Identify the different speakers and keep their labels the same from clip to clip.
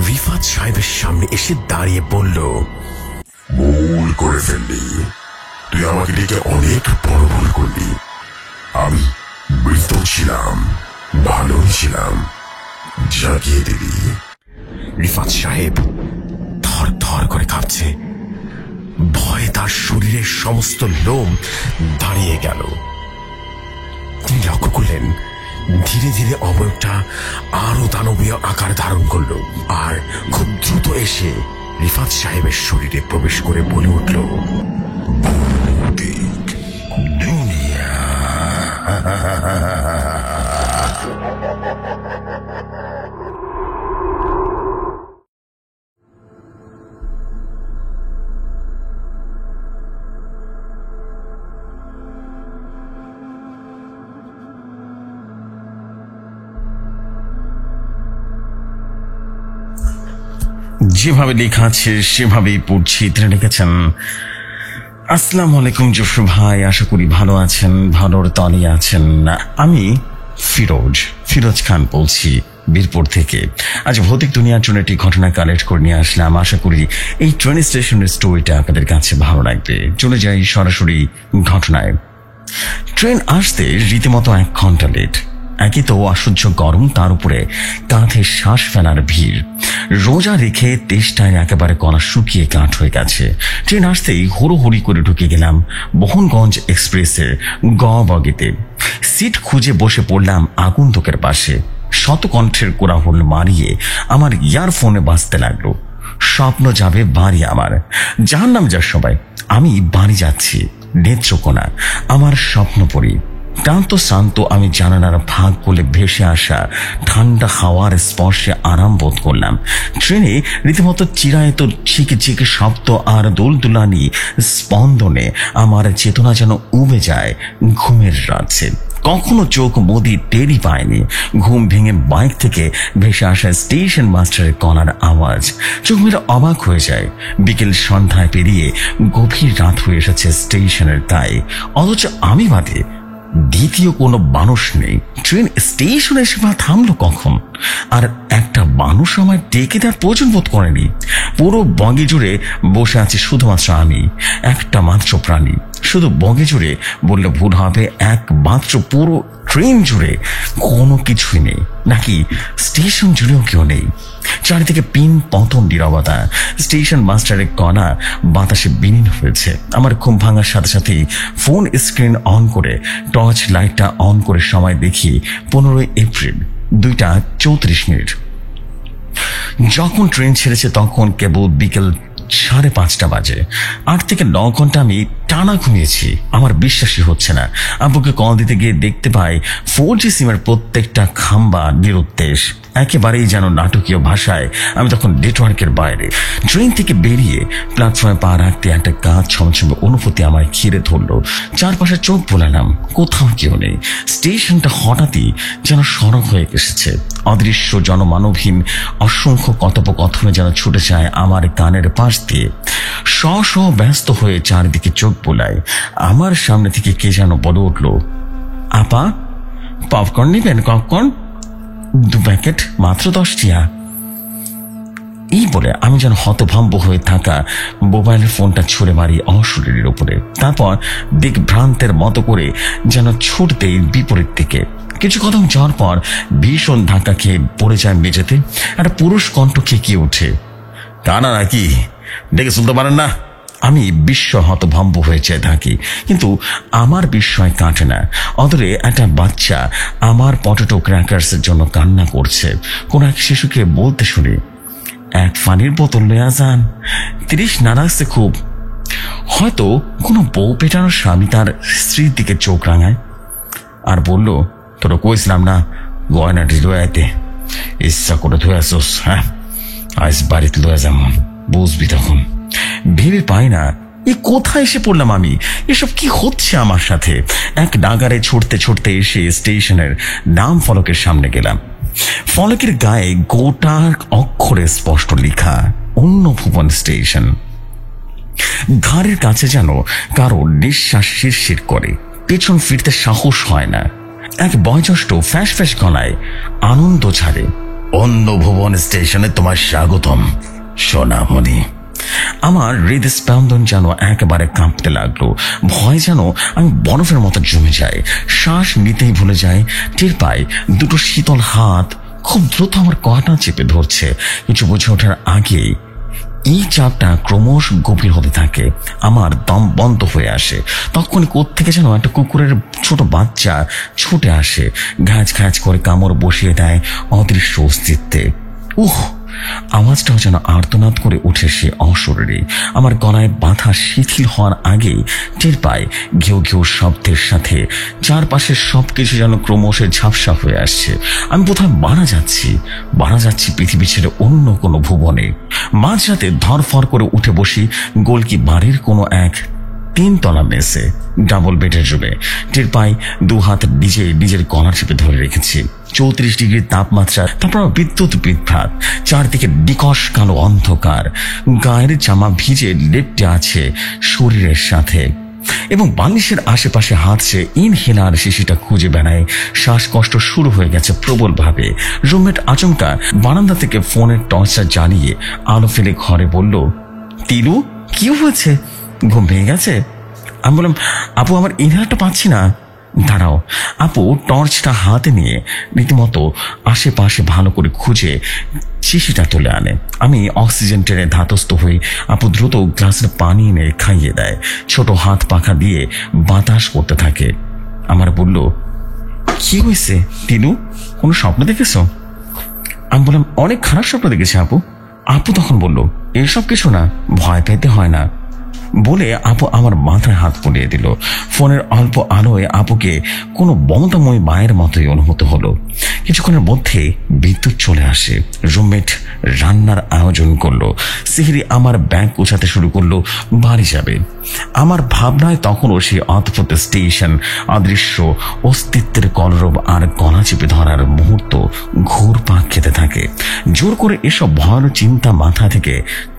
Speaker 1: রিফাত সাহেবের সামনে এসে দাঁড়িয়ে বলল, ভুল করে ফেললি, তুই আমাকে ডেকে অনেক বড় ভুল করলি। আমি মৃত ছিলাম, ভালোই ছিলাম, জাগিয়ে দিবি। রিফাত সাহেব থর থর করে কাঁপছে, ভয়ে তার শরীরের সমস্ত লোম দাঁড়িয়ে গেল। তিনি লক্ষ্য করলেন ধীরে ধীরে অবয়বটা আরো দানবীয় আকার ধারণ করল, আর খুব দ্রুত এসে রিফাত সাহেবের শরীরে প্রবেশ করে বলে উঠল, ভৌতিক দুনিয়া।
Speaker 2: যেভাবে লেখা আছে সেভাবেই পড়ছি। তিনি লিখেছেন, আসসালামু আলাইকুম জফর ভাই, আশা করি ভালো আছেন, ভালোর তলে আছেন। আমি ফিরোজ খান বলছি বীরপুর থেকে। আজ ভৌতিক দুনিয়ার জন্য একটি ঘটনা কালেক্ট করে নিয়ে আসলাম। আশা করি এই ট্রেন স্টেশনের স্টোরিটা আপনাদের কাছে ভালো লাগবে। চলে যাই সরাসরি ঘটনায়। ট্রেন আসতে রীতিমতো 1 ঘন্টা লেট। একই তো অসহ্য গরম, তার উপরে কাঁধে শ্বাস ফেলার ভিড়। রোজা রেখে তেষ্টায় একেবারে গলা শুকিয়ে কাঠ হয়ে গেছে। ট্রেন আসতেই হুড়োহুড়ি করে ঢুকে গেলাম মোহনগঞ্জ এক্সপ্রেসের গ বগিতে। সিট খুঁজে বসে পড়লাম আগন্তুকের পাশে। শতকণ্ঠের কোলাহল মারিয়ে আমার ইয়ারফোনে বাজতে লাগলো, স্বপ্ন যাবে বাড়ি আমার, জাহান্নাম যা সবাই, আমি বাড়ি যাচ্ছি। নেত্রকোনা আমার স্বপ্নপুরী। ক্লান্ত শান্ত আমি জানালার ভাগ বলে ভেসে আসা ঠান্ডা হাওয়ার স্পর্শে আরাম বোধ করলাম। ট্রেনে রীতিমতো চিরায়ত ঝিকে ঝিকে শব্দ আর দোলদোলানি স্পন্দনে আমার চেতনা যেন উবে যায় ঘুমের রাজ্যে। কখনো চোখ মুদি টেরই পায়নি। ঘুম ভেঙে বাইক থেকে ভেসে আসা স্টেশন মাস্টারের গলার আওয়াজ। চোখ মেরে অবাক হয়ে যায়। বিকেল সন্ধ্যায় পেরিয়ে গভীর রাত হয়ে এসেছে স্টেশনের গায়ে, অথচ আমি বাদে দ্বিতীয় কোনো মানুষ নেই। ট্রেন স্টেশনে এসে থামলো কখন? আর একটা মানুষ আমায় ডেকে দেওয়ার প্রয়োজন বোধ করেনি। পুরো বগি জুড়ে বসে আছে শুধুমাত্র আমি, একটা মাত্র প্রাণী। শুধু বগি জুড়ে বললে ভুল হবে, একমাত্র পুরো ট্রেন জুড়ে কোনো কিছুই নেই, নাকি স্টেশন জুড়েও কেউ নেই। চারিদিকে পিন পতন নীরবতা। স্টেশন মাস্টারের কণা বাতাসে বিলীন হয়েছে। আমার ঘুম ভাঙার সাথে সাথেই ফোন স্ক্রিন অন করে টর্চ লাইটটা অন করে সময় দেখি 15 এপ্রিল 2:34। যখন ট্রেন ছেড়েছে তখন কেবল বিকেল 5:30 বাজে। 8 থেকে 9 ঘন্টা আমি টানা ঘুমিয়েছি। আমার বিশ্বাসই হচ্ছে না। আব্বুকে কল দিতে গিয়ে দেখতে পাই 4G সিমের প্রত্যেকটা খাম্বা নিরুদ্দেশ। একেবারেই যেন নাটকীয় ভাষায় আমি তখন নেটওয়ার্কের বাইরে। ট্রেন থেকে বেরিয়ে প্ল্যাটফর্মে পা রাখতে একটা কাজ ছমছমে অনুভূতি আমায় ঘিরে ধরলো। চারপাশে চোখ বোলালাম, কোথাও কেউ নেই। স্টেশনটা হঠাৎই যেন সড়ক হয়ে এসেছে। অদৃশ্য জনমানবহীন অসংখ্য কথোপকথনে যেন ছুটে যায় আমার কানের পাশ দিয়ে। স্ব ব্যস্ত হয়ে চারিদিকে চোখ বোলায়। আমার সামনে থেকে কে যেন বলে উঠল, আপা পপকর্ন নিবেন? পপকর্ন 2 প্যাকেট, মাত্র 10 টিয়া। এই বলে আমি যেন হতভম্ব হয়ে থাকা মোবাইলের ফোনটা ছুঁড়ে মারি অশরীরের উপরে। তারপর দিকভ্রান্তের মতো করে যেন ছুটতে বিপরীত দিকে। কিছু কদম যাওয়ার পর ভীষণ ধাক্কা খেয়ে পড়ে যায় মেঝেতে। একটা পুরুষ কণ্ঠ খেকিয়ে ওঠে, কানা নাকি, ডেকে শুনতে পারেন না? আমি বিস্ময় হতভম্ব হয়ে চেয়ে থাকি, কিন্তু আমার বিস্ময় কাটে না। অদূরে একটা বাচ্চা আমার পটেটো ক্র্যাকার্সের জন্য কান্না করছে। কোন এক শিশুকে বলতে শুনি, 1 পানির বোতল লয়া যান, 30 না রাখছে খুব। হয়তো কোনো বউ পেটানোর স্বামী তার স্ত্রীর দিকে চোখ রাঙায় আর বলল, তোরা কইছিলাম না গয়নাটি লয়াতে, ইচ্ছা করে ধুয়ে আসোস? হ্যাঁ, আজ বাড়িতে লয়া যেমন বুঝবি তখন। ভেবে পাই না এ কোথায় এসে পড়লাম আমি, এসব কি হচ্ছে আমার সাথে। এক ডাগারে ছুটতে ছুটতে এসে স্টেশনের নাম ফলকের সামনে গেলাম। ফলকের গায়ে গোটা অক্ষরে স্পষ্ট লেখা, অন্য ভুবন স্টেশন। ঘাড়ের কাছে যেন কারো নিঃশ্বাস শিরশির করে। পেছন ফিরতে সাহস হয় না। এক বয়োজ্যেষ্ঠ ফ্যাস ফ্যাস গলায় আনন্দ ছাড়ে, অন্য ভুবন স্টেশনে তোমার স্বাগতম সোনামণি। আমার হৃদস্পন্দন যেন একেবারে কাঁপতে লাগলো। ভয় যেন আমি বরফের মতো জমে যায়, শ্বাস নিতেই ভুলে যায়। টের পাই দুটো শীতল হাত খুব দ্রুত আমার কটা চেপে ধরছে। কিছু বুঝে ওঠার আগেই এই চাপটা ক্রমশ গভীর হতে থাকে। আমার দম বন্ধ হয়ে আসে। তখন কোত্থেকে যেন একটা কুকুরের ছোট বাচ্চা ছুটে আসে, ঘ্যাচ ঘ্যাচ করে কামড় বসিয়ে দেয় অদৃশ্য অস্তিত্বে। আওয়াজটাও যেন আর্তনাদ করে উঠে সে অশরীরী। আমার গলায় বাঁধা শিথিল হওয়ার আগেই টের পায় ঘেউ ঘেউ শব্দের সাথে চারপাশের সবকিছু যেন ক্রমশ ঝাপসা হয়ে আসছে। আমি বোধহয় মারা যাচ্ছি পৃথিবী ছেড়ে অন্য কোনো ভুবনে। মাঝরাতে ধরফর করে উঠে বসি গোলকি বাড়ির কোনো এক 3 তলা মেসে, ডাবল বেডের রুমে। টের পাই 2 হাত নিজের গলা চেপে ধরে রেখেছি। 34 ডিগ্রি তাপমাত্রা, তারপর বিদ্যুৎ বিভ্রাট, চারদিকে নিকশ কালো অন্ধকার। গায়ের জামা ভিজে লেপ্টে আছে শরীরের সাথে, এবং বালিশের আশেপাশে হাতছে ইনহেলার শিশিটা খুঁজে বেড়ায়। শ্বাসকষ্ট শুরু হয়ে গেছে প্রবলভাবে। রুমমেট আচমকা বারান্দা থেকে ফোনের টর্চটা জ্বালিয়ে আলো ফেলে ঘরে বলল, তিলু কি হয়েছে, ঘুম ভেঙে গেছে? আমি বললাম, আপু আমার ইনহেলারটা পাচ্ছি না। দাঁড়াও। আপু টর্চটা হাতে নিয়ে রীতিমতো আশেপাশে ভালো করে খুঁজে শিশিটা তুলে আনে। আমি অক্সিজেন টেনে ধাতস্থ হই। আপু দ্রুত গ্লাসের পানি এনে খাইয়ে দেয়। ছোট হাত পাখা দিয়ে বাতাস করতে থাকে। আমার বলল, কি হয়েছে তিলু, কোনো স্বপ্ন দেখেছ? আমি বললাম, অনেক খারাপ স্বপ্ন দেখেছি আপু। আপু তখন বলল, এসব কিছু না, ভয় পেতে হয় না বলে আপু আমার মাথায় হাত পড়িয়ে দিল। ফোনের অল্প আলোয় আপুকে কোনো মমতাময়ী মায়ের মতোই অনুভূত হলো। কিছুক্ষণের মধ্যে বিদ্যুৎ চলে আসে। রুমমেট রান্নার আয়োজন করলো। সিহরি আমার ব্যাগ গোছাতে শুরু করলো, বাড়ি যাবে। আমার ভাবনায় তখনও সেই অদ্ভুত স্টেশন, অদৃশ্য অস্তিত্বের কলরব আর গলা চেপে ধরার মুহূর্ত ঘুরপাক খেতে থাকে। জোর করে এসব ভয়ানক চিন্তা মাথা থেকে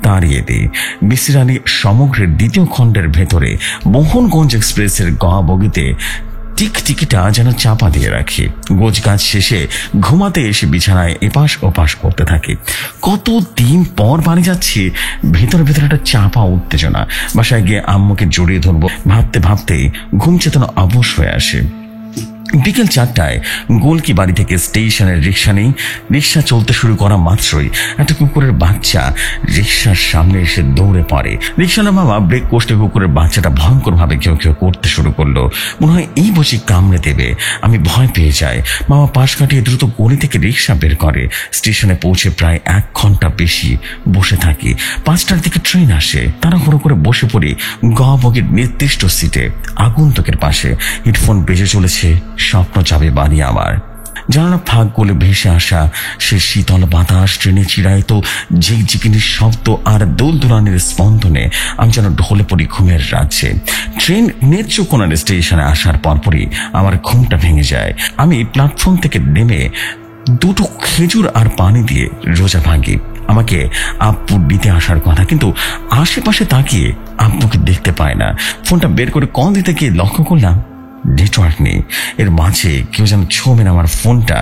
Speaker 2: তাড়িয়ে দিই। মিসির আলী সমগ্রের 2য় খণ্ডের ভেতরে মোহনগঞ্জ এক্সপ্রেসের বগিতে টিকটিকিটা যেন চাপা দিয়ে রাখি। গোছগাছ শেষে ঘুমাতে এসে বিছানায় এপাশ ওপাশ করতে থাকি। কতদিন পর বাড়ি যাচ্ছি, ভেতরে একটা চাপা উত্তেজনা। বাসায় গিয়ে আম্মুকে জড়িয়ে ধরবো ভাবতে ভাবতেই ঘুম চেতনা অবশ হয়ে আসে। বিকেল 4টায় গোলকি বাড়ি থেকে স্টেশনের রিক্সা নেই। রিক্সা চলতে শুরু করা মাত্রই একটা কুকুরের বাচ্চা রিক্সার সামনে এসে দৌড়ে পড়ে। রিক্সাওয়ালা মামা ব্রেক কষতে কুকুরের বাচ্চাটা ভয়ঙ্কর ভাবে ঘেউ ঘেউ করতে শুরু করলো। মনে হয় এই বসি কামড়ে দেবে। আমি ভয় পেয়ে যাই। মামা পাশ কাটিয়ে দ্রুত গলি থেকে রিক্সা বের করে। স্টেশনে পৌঁছে প্রায় 1 ঘন্টা বেশি বসে থাকি। 5টার দিকে ট্রেন আসে। তাড়াহুড়ো করে বসে পড়ি বগির নির্দিষ্ট সিটে, আগন্তুকের পাশে। হেডফোন বেজে চলেছে স্বপ্ন যাবে বাড়ি আমার। জানালা ফাঁক গলে ভেসে আসা সে শীতল বাতাস, ট্রেনে চিরায়তো ঝিকঝিকিনির শব্দ আর দোলদোলানের স্পন্দনে আমি যেন ঢলে পড়ি ঘুমের রাজ্যে। ট্রেন নেত্রকোনার স্টেশনে আসার পরপরই আমার ঘুমটা ভেঙে যায়। আমি প্ল্যাটফর্ম থেকে নেমে 2টো খেজুর আর পানি দিয়ে রোজা ভাঙি। আমাকে আব্বু দিতে আসার কথা, কিন্তু আশেপাশে তাকিয়ে আব্বুকে দেখতে পায় না। ফোনটা বের করে কল দিতে গিয়ে লক্ষ্য করলাম নেটওয়ার্ক নেই। এর মাঝে কেউ যেন ছো মেরে আমার ফোনটা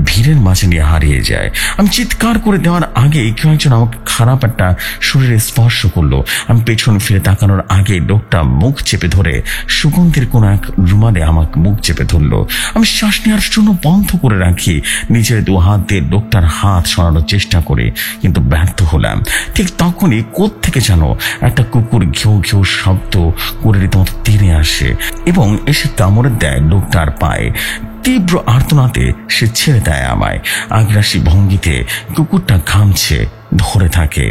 Speaker 2: ভিড়ের মাঝে নিয়ে হারিয়ে যায়। আমি চিৎকার করে দেওয়ার আগে কেউ একজন আমাকে খারাপ একটা শরীরে স্পর্শ করলো। আমি পেছন ফিরে তাকানোর আগে লোকটা মুখ চেপে ধরে সুগন্ধির কোন এক রুমালে আমাকে মুখ চেপে ধরলো। আমি শ্বাস নেওয়ার জন্য বন্ধ করে রাখি। নিজের 2 হাত দিয়ে লোকটার হাত সরানোর চেষ্টা করে, কিন্তু ব্যর্থ হলাম। ঠিক তখনই কোত্থেকে যেন একটা কুকুর ঘেউ ঘেউ শব্দ করে রীতিমতো তীরে আসে এবং এসে কামড়ে দেয় লোকটার পায়ে। তীব্র আর্তনাদে সে ছেড়ে দেয় আমায়। আগ্রাসী ভঙ্গিতে কুকুরটা ঘামছে, ধরে থাকে।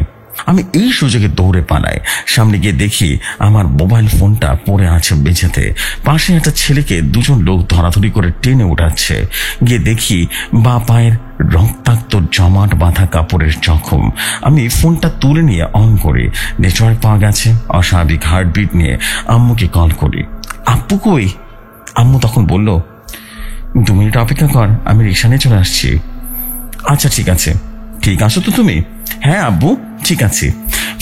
Speaker 2: আমি এই সুযোগে দৌড়ে পালাই। সামনে গিয়ে দেখি আমার মোবাইল ফোনটা পড়ে আছে মেঝেতে। পাশে একটা ছেলেকে 2জন লোক ধরাধরি করে টেনে উঠাচ্ছে। গিয়ে দেখি বা পায়ের রক্তাক্ত জমাট বাঁধা কাপড়ের জখম। আমি ফোনটা তুলে নিয়ে অন করি। নেটওয়ার্ক পাওয়া গেছে। অস্বাভাবিক হার্টবিট নিয়ে আম্মুকে কল করি। আব্বু কই? আম্মু তখন বলল, 2 মিনিট অপেক্ষা কর, আমি রিক্সা নিয়ে চলে আসছি। আচ্ছা ঠিক আছে। ঠিক আছো তো তুমি? হ্যাঁ আব্বু ঠিক আছে।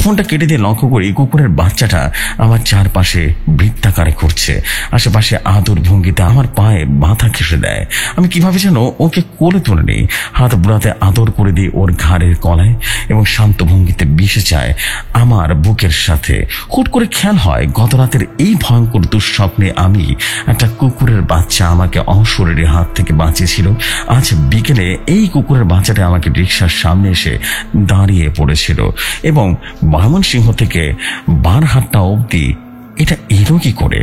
Speaker 2: ফোনটা কেটে দিয়ে লক্ষ্য করি কুকুরের বাচ্চাটা আমার চারপাশে বৃত্তাকারে ঘুরছে, আশেপাশে আদর ভঙ্গিতে আমার পায়ে মাথা ঘেঁষে দেয়। আমি কিভাবে যেন ওকে কোলে তুলে নিই, হাত বুড়াতে আদর করে দিই ওর ঘাড়ের কলায় এবং শান্ত ভঙ্গিতে মিশে যায় আমার বুকের সাথে। হুট করে খেয়াল হয় গত রাতের এই ভয়ঙ্কর দুঃস্বপ্নে আমি একটা কুকুরের বাচ্চা আমাকে অশরীরী হাত থেকে বাঁচিয়েছিল। আজ বিকেলে এই কুকুরের বাচ্চাটা আমাকে রিক্সার সামনে এসে দাঁড়িয়ে পড়েছিল এবং ময়মনসিংহ থেকে বারহাট্টা অবধি এটা এলো কি করে?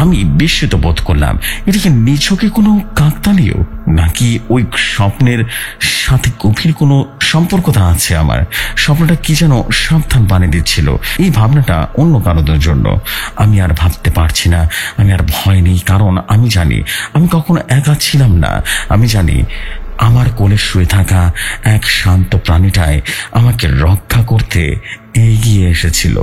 Speaker 2: আমি বিস্মিত বোধ করলাম। এটা কি নিছকে কোনো কাকতালীয়, নাকি ওই স্বপ্নের সাথে গভীর কোনো সম্পর্কতা আছে? আমার স্বপ্নটা কি যেন সাবধান বানিয়ে দিচ্ছিল। এই ভাবনাটা অন্য কারোর জন্য। আমি আর ভাবতে পারছি না, আমি আর ভয় নেই, কারণ আমি জানি আমি কখনো একা ছিলাম না। আমি জানি আমার কোলে শুয়ে থাকা এক শান্ত প্রাণীটাই আমাকে রক্ষা করতে এগিয়ে এসেছিল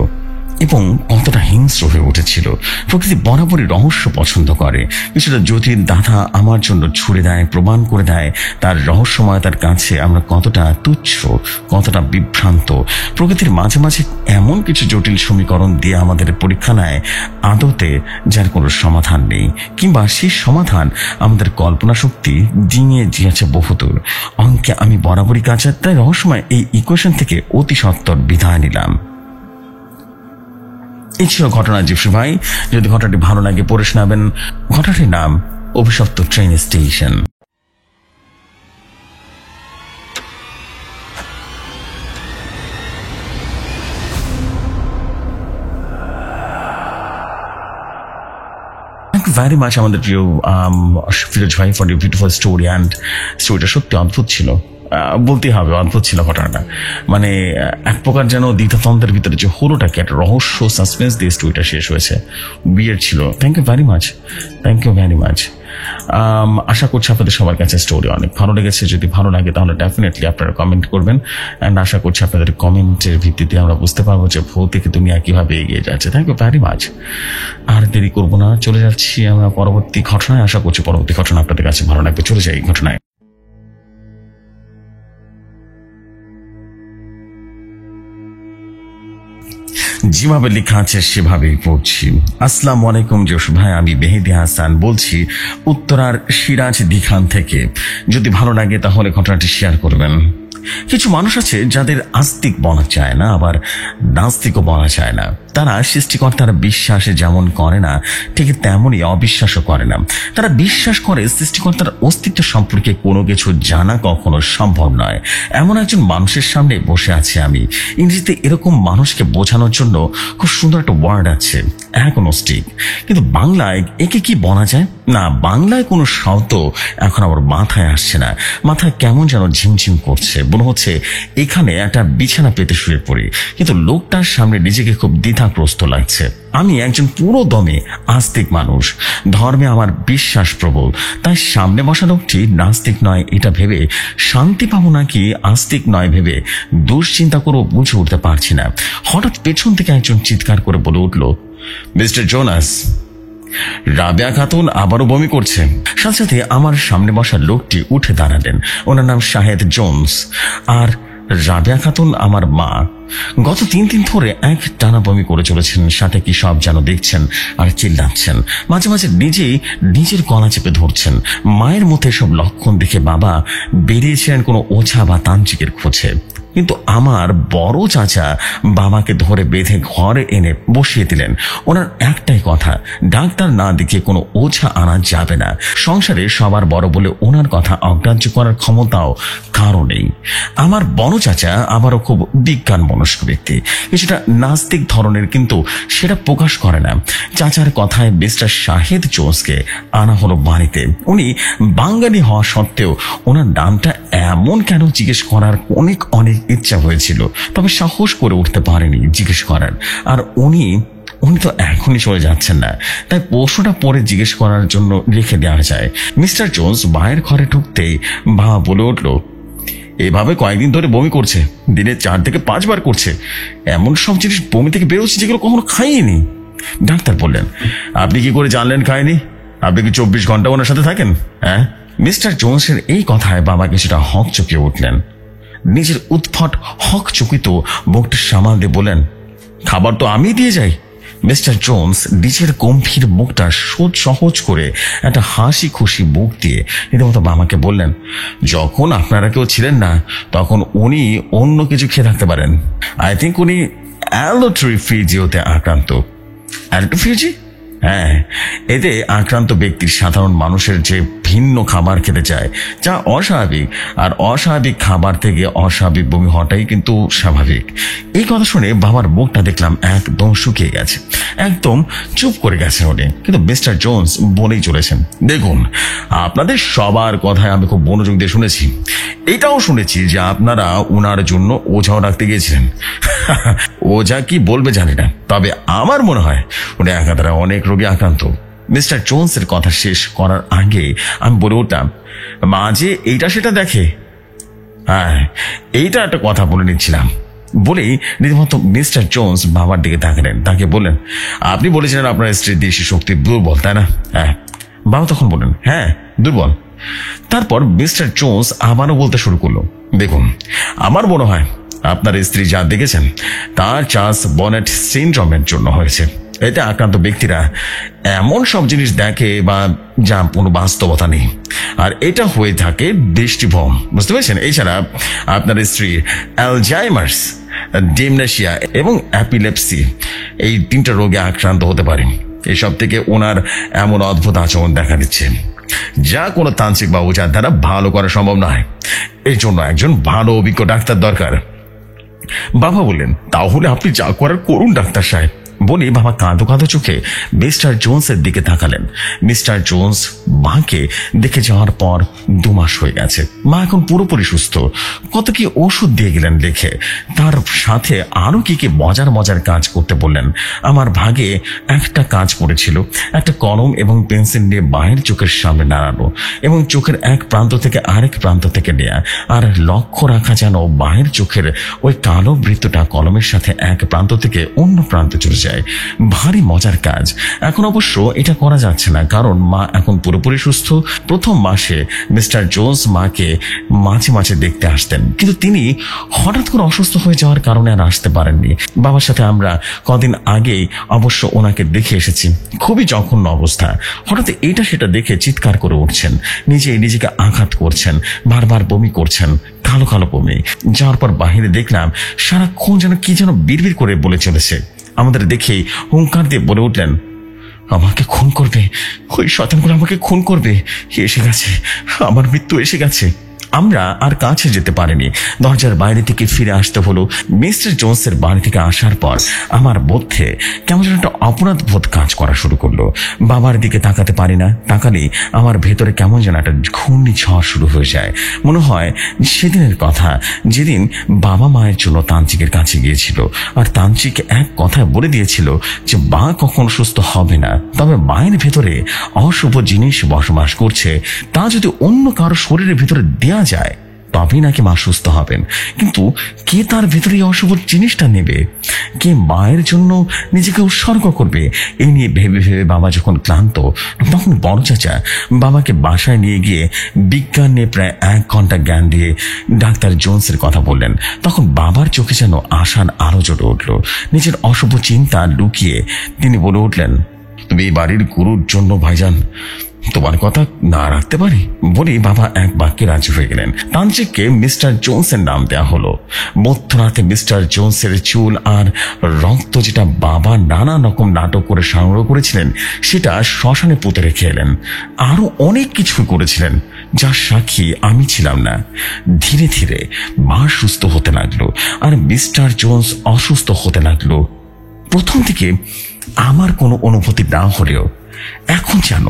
Speaker 2: এবং কতটা হিংস্র হয়ে উঠেছিল। প্রকৃতি বরাবরই রহস্য পছন্দ করে। কিছুটা জটিল দাধা আমার জন্য ছুড়ে দেয়, প্রমাণ করে দেয় তার রহস্যময়তার কাছে আমরা কতটা তুচ্ছ, কতটা বিভ্রান্ত। প্রকৃতির মাঝে মাঝে এমন কিছু জটিল সমীকরণ দিয়ে আমাদের পরীক্ষা নেয়, আদতে যার কোনো সমাধান নেই, কিংবা সেই সমাধান আমাদের কল্পনা শক্তি ডিঙিয়ে দিয়েছে বহুদূর। অঙ্কে আমি বরাবরই কাছে, তাই রহস্যময় এই ইকুয়েশন থেকে অতি সত্বর বিদায় নিলাম। এই ছিল ঘটনা জিপসি ভাই। যদি ঘটনাটি ভালো লাগে পড়ে শোনাবেন। ঘটনাটির নাম অভিশপ্ত train station. Thank you very much আমাদের প্রিয় ফিরোজ ভাই for your beautiful story. And স্টোরিটা সত্যি অদ্ভুত ছিল, বলতেই হবে অদ্ভুত ছিল ঘটনাটা। মানে এক প্রকার যেন দ্বিধাদ্বন্দ্বের ভিতরে যে হলোটাকে একটা রহস্য সাসপেন্স দিয়ে স্টোরিটা শেষ হয়েছে। বিয়ের ছিল। Thank you very much, thank you very much. আশা করছি আপনাদের সবার কাছে স্টোরি অনেক ভালো লেগেছে। যদি ভালো লাগে তাহলে ডেফিনেটলি আপনারা কমেন্ট করবেন। অ্যান্ড আশা করছি আপনাদের কমেন্টের ভিত্তিতে আমরা বুঝতে পারবো যে ভৌতিক দুনিয়া কিভাবে এগিয়ে যাচ্ছে। Thank you very much. আর দেরি করবো না, চলে যাচ্ছি আমরা পরবর্তী ঘটনায়। আশা করছি পরবর্তী ঘটনা আপনাদের কাছে ভালো লাগবে। চলে যাই এই ঘটনায়। যেভাবে লেখা আছে সেভাবেই পড়ছি। আসসালামু আলাইকুম জোশ ভাই, আমি মেহেদি হাসান বলছি উত্তরার সিরাজ দিখান থেকে। যদি ভালো লাগে তাহলে ঘটনাটি শেয়ার করবেন। কিছু মানুষ আছে যাদের আস্তিক বলা যায় না, আবার নাস্তিকও বলা যায় না। তারা সৃষ্টিকর্তার বিশ্বাসে যেমন করে না, ঠিক তেমনই অবিশ্বাসও করে না। তারা বিশ্বাস করে সৃষ্টিকর্তার অস্তিত্ব সম্পর্কে কোনো কিছু জানা কখনো সম্ভব নয়। এমন একজন মানুষের সামনে বসে আছি আমি। ইংরেজিতে এরকম মানুষকে বোঝানোর জন্য খুব সুন্দর একটা ওয়ার্ড আছে, অ্যাগনস্টিক। কিন্তু বাংলায় একে কি বলা যায়? না, বাংলায় কোনো শব্দ এখন আমার মাথায় আসছে না। মাথায় কেমন যেন ঝিমঝিম করছে, মনে হচ্ছে এখানে একটা বিছানা পেতে শুয়ে পড়ি। কিন্তু লোকটার সামনে নিজেকে খুব দ্বিধাগ্রস্ত লাগছে। আমি একজন পুরো দমে আস্তিক মানুষ, ধর্মে আমার বিশ্বাস প্রবল। তাই সামনে বসা লোকটি নাস্তিক নয় এটা ভেবে শান্তি পাবো নাকি আস্তিক নয় ভেবে দুশ্চিন্তা করেও বুঝে উঠতে পারছি না। হঠাৎ পেছন থেকে একজন চিৎকার করে বলে উঠল, মিস্টার জোনাস। রাবেয়া খাতুন আবারও বমি করছে। সাথে সাথে আমার সামনে বসা লোকটি উঠে দাঁড়ালেন। ওনার নাম শাহেদ জোন্স, আর রাবেয়া খাতুন আমার মা। গত 3 দিন ধরে এক টানা বমি করে চলেছেন, সাথে কি সব যেন দেখছেন আর চিল্লাচ্ছেন। মাঝে মাঝে নিজেই নিজের গলা চেপে ধরছেন। মায়ের মধ্যে সব লক্ষণ দেখে বাবা বেরিয়েছিলেন কোনো ওঝা বা তান্ত্রিকের খোঁজে। কিন্তু আমার বড় চাচা বাবাকে ধরে বেঁধে ঘরে এনে বসিয়ে দিলেন। ওনার একটাই কথা, ডাক্তার না দেখিয়ে কোনো ওঝা আনা যাবে না। সংসারে সবার বড় বলে ওনার কথা অগ্রাহ্য করার ক্ষমতাও কারো নেই। আমার বড় চাচা আবারও খুব বিজ্ঞান মনস্ক ব্যক্তি, কিছুটা নাস্তিক ধরনের, কিন্তু সেটা প্রকাশ করে না। চাচার কথায় মিস্টার শাহেদ জোন্সকে আনা হলো বাড়িতে। উনি বাঙালি হওয়া সত্ত্বেও ওনার নামটা এমন কেন জিজ্ঞেস করার অনেক অনেক ইচ্ছা হয়েছিল, তবে সাহস করে উঠতে পারেনি জিজ্ঞেস করার। আর উনি তো এখনই চলে যাচ্ছেন না, তাই প্রশ্নটা পরে জিজ্ঞেস করার জন্য রেখে দেওয়া যায়। মিস্টার জোন্স মায়ের ঘরে ঢুকতেই বাবা বলে উঠল, এভাবে কয়েকদিন ধরে বমি করছে, দিনে 4 থেকে 5 বার করছে। এমন সব জিনিস বমি থেকে বেরোচ্ছে যেগুলো কখনো খাইনি। ডাক্তার বললেন, আপনি কি করে জানলেন খায়নি? আপনি কি 24 ঘন্টা ওনার সাথে থাকেন? হ্যাঁ। মিস্টার জোন্সের এই কথায় বাবা কিছুটা হকচকিয়ে উঠলেন। নিজের উৎফট হকচকিত মুখটা সামাল দিয়ে বলেন, খাবার তো আমি দিয়ে যাই। মিস্টার জোন্স নিজের গম্ভীর মুখটা সহজ করে একটা হাসি খুশি মুখ দিয়ে রীতিমতো মামাকে বললেন, যখন আপনারা কেউ ছিলেন না তখন উনি অন্য কিছু খেয়ে থাকতে পারেন। আই থিঙ্ক উনি অ্যালোট্রিফিজিওতে আক্রান্ত। অ্যালোট্রিফিজি? হ্যাঁ, এতে আক্রান্ত ব্যক্তির সাধারণ মানুষের যে ভিন্ন খাবার খেতে চায় যা অস্বাভাবিক, আর অস্বাভাবিক খাবার থেকে অস্বাভাবিক বমি হওয়াটাই কিন্তু স্বাভাবিক। এই কথা শুনে বাবার মুখটা দেখলাম একদম শুকিয়ে গেছে, একদম চুপ করে গেছেন উনি। কিন্তু মিস্টার জোন্স বলেই চলেছেন, দেখুন আপনাদের সবার কথায় আমি খুব মনোযোগ দিয়ে শুনেছি। এটাও শুনেছি যে আপনারা ওনার জন্য ওঝাও রাখতে গিয়েছিলেন। ওঝা কি বলবে জানি না, তবে আমার মনে হয় উনি একাধারে অনেক রোগী আক্রান্ত। মিস্টার জোন্সের কথা শেষ করার আগে আমি বলে উঠলাম, মাঝে এইটা সেটা দেখে। হ্যাঁ, এইটা একটা কথা বলে নিচ্ছিলাম। বলেই রীতিমতো মিস্টার জোন্স বাবার দিকে তাকালেন, তাকে বললেন, আপনি বলেছিলেন আপনার স্ত্রীর দেশি শক্তি দুর্বল, তাই না? হ্যাঁ। বাবা তখন বললেন, হ্যাঁ দুর্বল। তারপর মিস্টার জোন্স আবারও বলতে শুরু করলো, দেখুন আমার মনে হয় আপনার স্ত্রী যা দেখেছেন তার চার্লস বনেট সিনড্রোমের জন্য হয়েছে। এতে আক্রান্ত ব্যক্তিরা এমন সব জিনিস দেখে বা যা কোনো বাস্তবতা নেই, আর এটা হয়ে থাকে দৃষ্টিভ্রম, বুঝতে পেরেছেন? এছাড়া আপনার স্ত্রী অ্যালজাইমার্স, ডিমনেশিয়া এবং অ্যাপিলেপসি এই 3টা রোগে আক্রান্ত হতে পারে। এসব থেকে ওনার এমন অদ্ভুত আচরণ দেখা দিচ্ছে যা কোনো তান্ত্রিক বা ওঝার দ্বারা ভালো করা সম্ভব নয়। এর জন্য একজন ভালো অভিজ্ঞ ডাক্তার দরকার। বাবা বললেন, তাহলে আপনি যা করার করুন ডাক্তার সাহেব। বলে বাবা কাঁদো কাঁদো চোখে মিস্টার জোন্সের দিকে তাকালেন। মিস্টার জোন্স মাকে দেখে যাওয়ার পর 2 মাস হয়ে গেছে। মা এখন পুরোপুরি সুস্থ। কত কি ওষুধ দিয়ে গেলেন লিখে, তার সাথে আরো কি কি মজার মজার কাজ করতে বললেন। আমার ভাগে একটা কাজ পড়েছিল, একটা কলম এবং পেন্সিল নিয়ে বাহির চোখের সামনে নাড়ানো এবং চোখের এক প্রান্ত থেকে আরেক প্রান্ত থেকে নেয়া, আর লক্ষ্য রাখা যেন বাহির চোখের ওই কালো বৃত্তটা কলমের সাথে এক প্রান্ত থেকে অন্য প্রান্তে চলে যায়। ভারী মজার কাজ। এখন অবশ্য এটা করা যাচ্ছে না, কারণ মা এখন পুরোপুরি সুস্থ। প্রথম মাসে মিস্টার জোন্স মাকে মাঝে মাঝে দেখতে আসতেন, কিন্তু তিনি হঠাৎ করে অসুস্থ হয়ে যাওয়ার কারণে আর আসতে পারেননি। বাবার সাথে আমরা কদিন আগেই অবশ্য ওনাকে দেখে এসেছি, খুবই জঘন্য অবস্থা। হঠাৎ এটা সেটা দেখে চিৎকার করে উঠছেন, নিজেকে আঘাত করছেন, বারবার বমি করছেন, কালো কালো বমি। যাওয়ার পর বাহিরে দেখলাম সারাক্ষণ যেন কি যেন বিড়বিড় করে বলে চলেছে। আমাদের দেখেই হুঙ্কার দিয়ে বলে উঠলেন, আমাকে খুন করবে, ওই শয়তানগুলো আমাকে খুন করবে, এসে গেছে, আমার মৃত্যু এসে গেছে। আমরা আর কাছে যেতে পারিনি, দরজার বাইরে থেকে ফিরে আসতে হলো। মিস্টার জোন্সের বাড়ি থেকে আসার পর আমার মধ্যে কেমন যেন একটা অপরাধ বোধ কাজ করা শুরু করলো। বাবার দিকে তাকাতে পারি না, তাকালেই আমার ভেতরে কেমন যেন একটা ঘূর্ণিঝড় শুরু হয়ে যায়। মনে হয় সেদিনের কথা, যেদিন বাবা মায়ের জন্য তান্ত্রিকের কাছে গিয়েছিল, আর তান্ত্রিক এক কথায় বলে দিয়েছিল যে মা কখনো সুস্থ হবে না, তবে মায়ের ভেতরে অশুভ জিনিস বসবাস করছে, তা যদি অন্য কারো শরীরের ভেতরে দেয়া যায় তবেই নাকি মা সুস্থ হবেন। কিন্তু কে তার ভেতরে অশুভ জিনিসটা নেবে, কে মায়ের জন্য নিজেকে উৎসর্গ করবে? এই নিয়ে ভেবে ভেবে বাবা যখন ক্লান্ত, তখন বড় চাচা বাবাকে বাসায় নিয়ে গিয়ে বিজ্ঞান নিয়ে প্রায় 1 ঘন্টা জ্ঞান দিয়ে ডাক্তার জোন্সের কথা বললেন। তখন বাবার চোখে যেন আশার আলো জ্বলে উঠল। নিজের অশুভ চিন্তা লুকিয়ে তিনি বলে উঠলেন, তুমি এই বাড়ির গুরুর জন্য ভাইজান তোমার কথা না রাখতে পারি? বলে বাবা এক বাক্যে রাজি হয়ে গেলেন। তান্ত্রিককে মিস্টার জোন্সের নাম দেয়া হলো। মধ্যরাতে মিস্টার জোন্সের চুল আর রক্ত, যেটা বাবা নানা রকম নাটক করে সংগ্রহ করেছিলেন, সেটা শ্মশানে পুঁতে রেখে এলেন। আরো অনেক কিছু করেছিলেন যার সাক্ষী আমি ছিলাম না। ধীরে ধীরে মা সুস্থ হতে লাগলো, আর মিস্টার জোন্স অসুস্থ হতে লাগলো। প্রথম দিকে আমার কোনো অনুভূতি না হলেও এখন যেন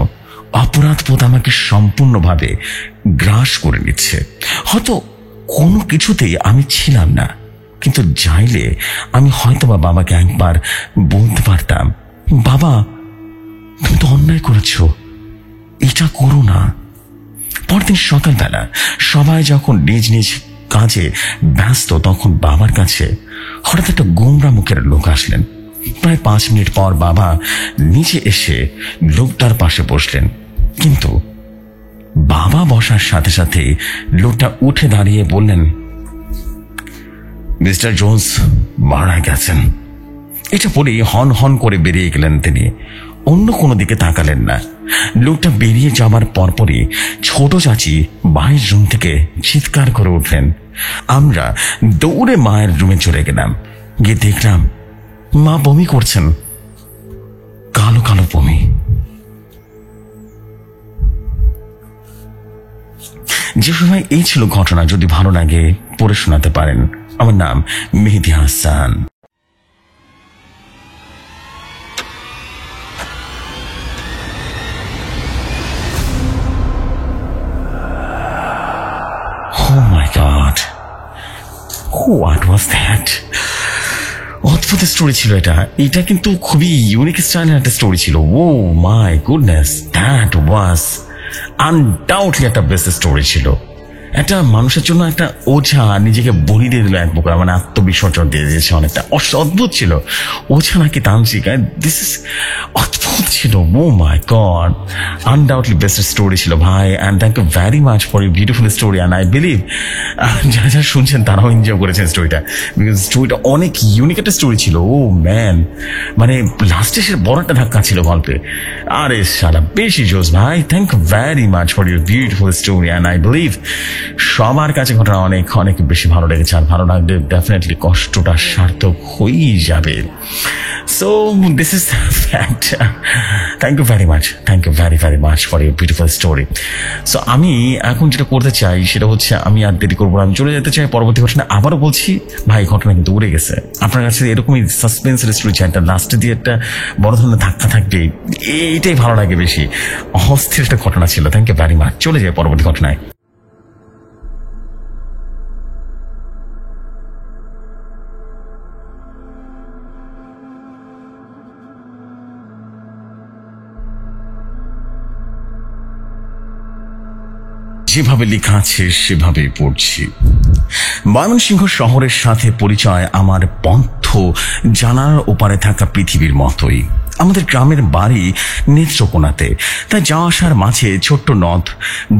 Speaker 2: অপরাধবোধ আমাকে সম্পূর্ণভাবে গ্রাস করে নিচ্ছে। হয়তো কোনো কিছুতেই আমি ছিলাম না, কিন্তু চাইলে আমি হয়তো বা বাবাকে একবার বলতে পারতাম, বাবা তুমি তো অন্যায় করেছ, এটা করো না। পরদিন সকালবেলা সবাই যখন নিজ নিজ কাজে ব্যস্ত, তখন বাবার কাছে হঠাৎ একটা গোমরা মুখের লোক আসলেন। প্রায় 5 মিনিট পর বাবা নিচে এসে লোকটার পাশে বসলেন, কিন্তু বাবা বসার সাথে সাথে লোকটা উঠে দাঁড়িয়ে বললেন, মিস্টার জোন্স মারা গেছেন। এটা বলে হন হন করে বেরিয়ে গেলেন তিনি। অন্য কোনো দিকে তাকালেন না। লোকটা বেরিয়ে যাবার পরপরই ছোট চাচি মায়ের রুম থেকে চিৎকার করে উঠলেন। আমরা দৌড়ে মায়ের রুমে চলে গেলাম। গিয়ে দেখলাম মা বমি করছেন, কালো কালো বমি। যে সময় এই ছিল ঘটনা। যদি ভালো লাগে পড়ে শোনাতে পারেন। আমার নাম Mehedi Hasan. Oh my God, what was that? অদ্ভুত স্টোরি ছিল এটা। এটা কিন্তু খুবই ইউনিক স্টাইলের একটা স্টোরি ছিল। Oh my goodness, that was undoubtedly একটা বেস্ট স্টোরি ছিল। একটা মানুষের জন্য একটা ওঝা নিজেকে বলি দিয়ে দিল এক প্রকার, মানে আত্মবিসর্জন দিয়ে দিয়েছে অনেকটা। অদ্ভুত ছিল। ওঝা নাকি তান্ত্রিক, দিস ইজ অদ্ভুত ছিল। Oh my god, undoubtedly best story ছিল ভাই। And thank you very much for you beautiful story. And I believe যারা যারা শুনছেন তারাও এনজয় করেছেন স্টোরিটা, বিকজ স্টোরিটা অনেক ইউনিক একটা স্টোরি ছিল। ও ম্যান, মানে লাস্টে সে বড় একটা ধাক্কা ছিল গল্পে। আরে সারা বেশি জোস ভাই। Thank you very much for your beautiful story. And I believe সবার কাছে ঘটনা অনেক অনেক বেশি ভালো লেগেছে। আর ভালো লাগলে ডেফিনেটলি কষ্টটা সার্থক হয়েই যাবে। So this is fact. Thank you very much, thank you very very much for your beautiful story. So আমি এখন যেটা করতে চাই সেটা হচ্ছে, আমি আর দেরি করবো না, আমি চলে যেতে চাই পরবর্তী ঘটনা। আবারও বলছি ভাই, ঘটনা কিন্তু উড়ে গেছে। আপনার কাছে এরকমই সাসপেন্সের স্টোরি চাই, একটা লাস্টে দিয়ে একটা বড় ধরনের ধাক্কা থাকবে, এইটাই ভালো লাগে বেশি। অস্থির একটা ঘটনা ছিল। Thank you very much. চলে যায় পরবর্তী ঘটনায়। যেভাবে লেখা আছে সেভাবেই পড়ছি। ময়মনসিংহ শহরের সাথে পরিচয় আমার পন্থ জানার ওপারে থাকা পৃথিবীর মতোই। আমাদের গ্রামের বাড়ি নেত্রকোনাতে, তাই যাওয়া আসার মাঝে ছোট্ট নদ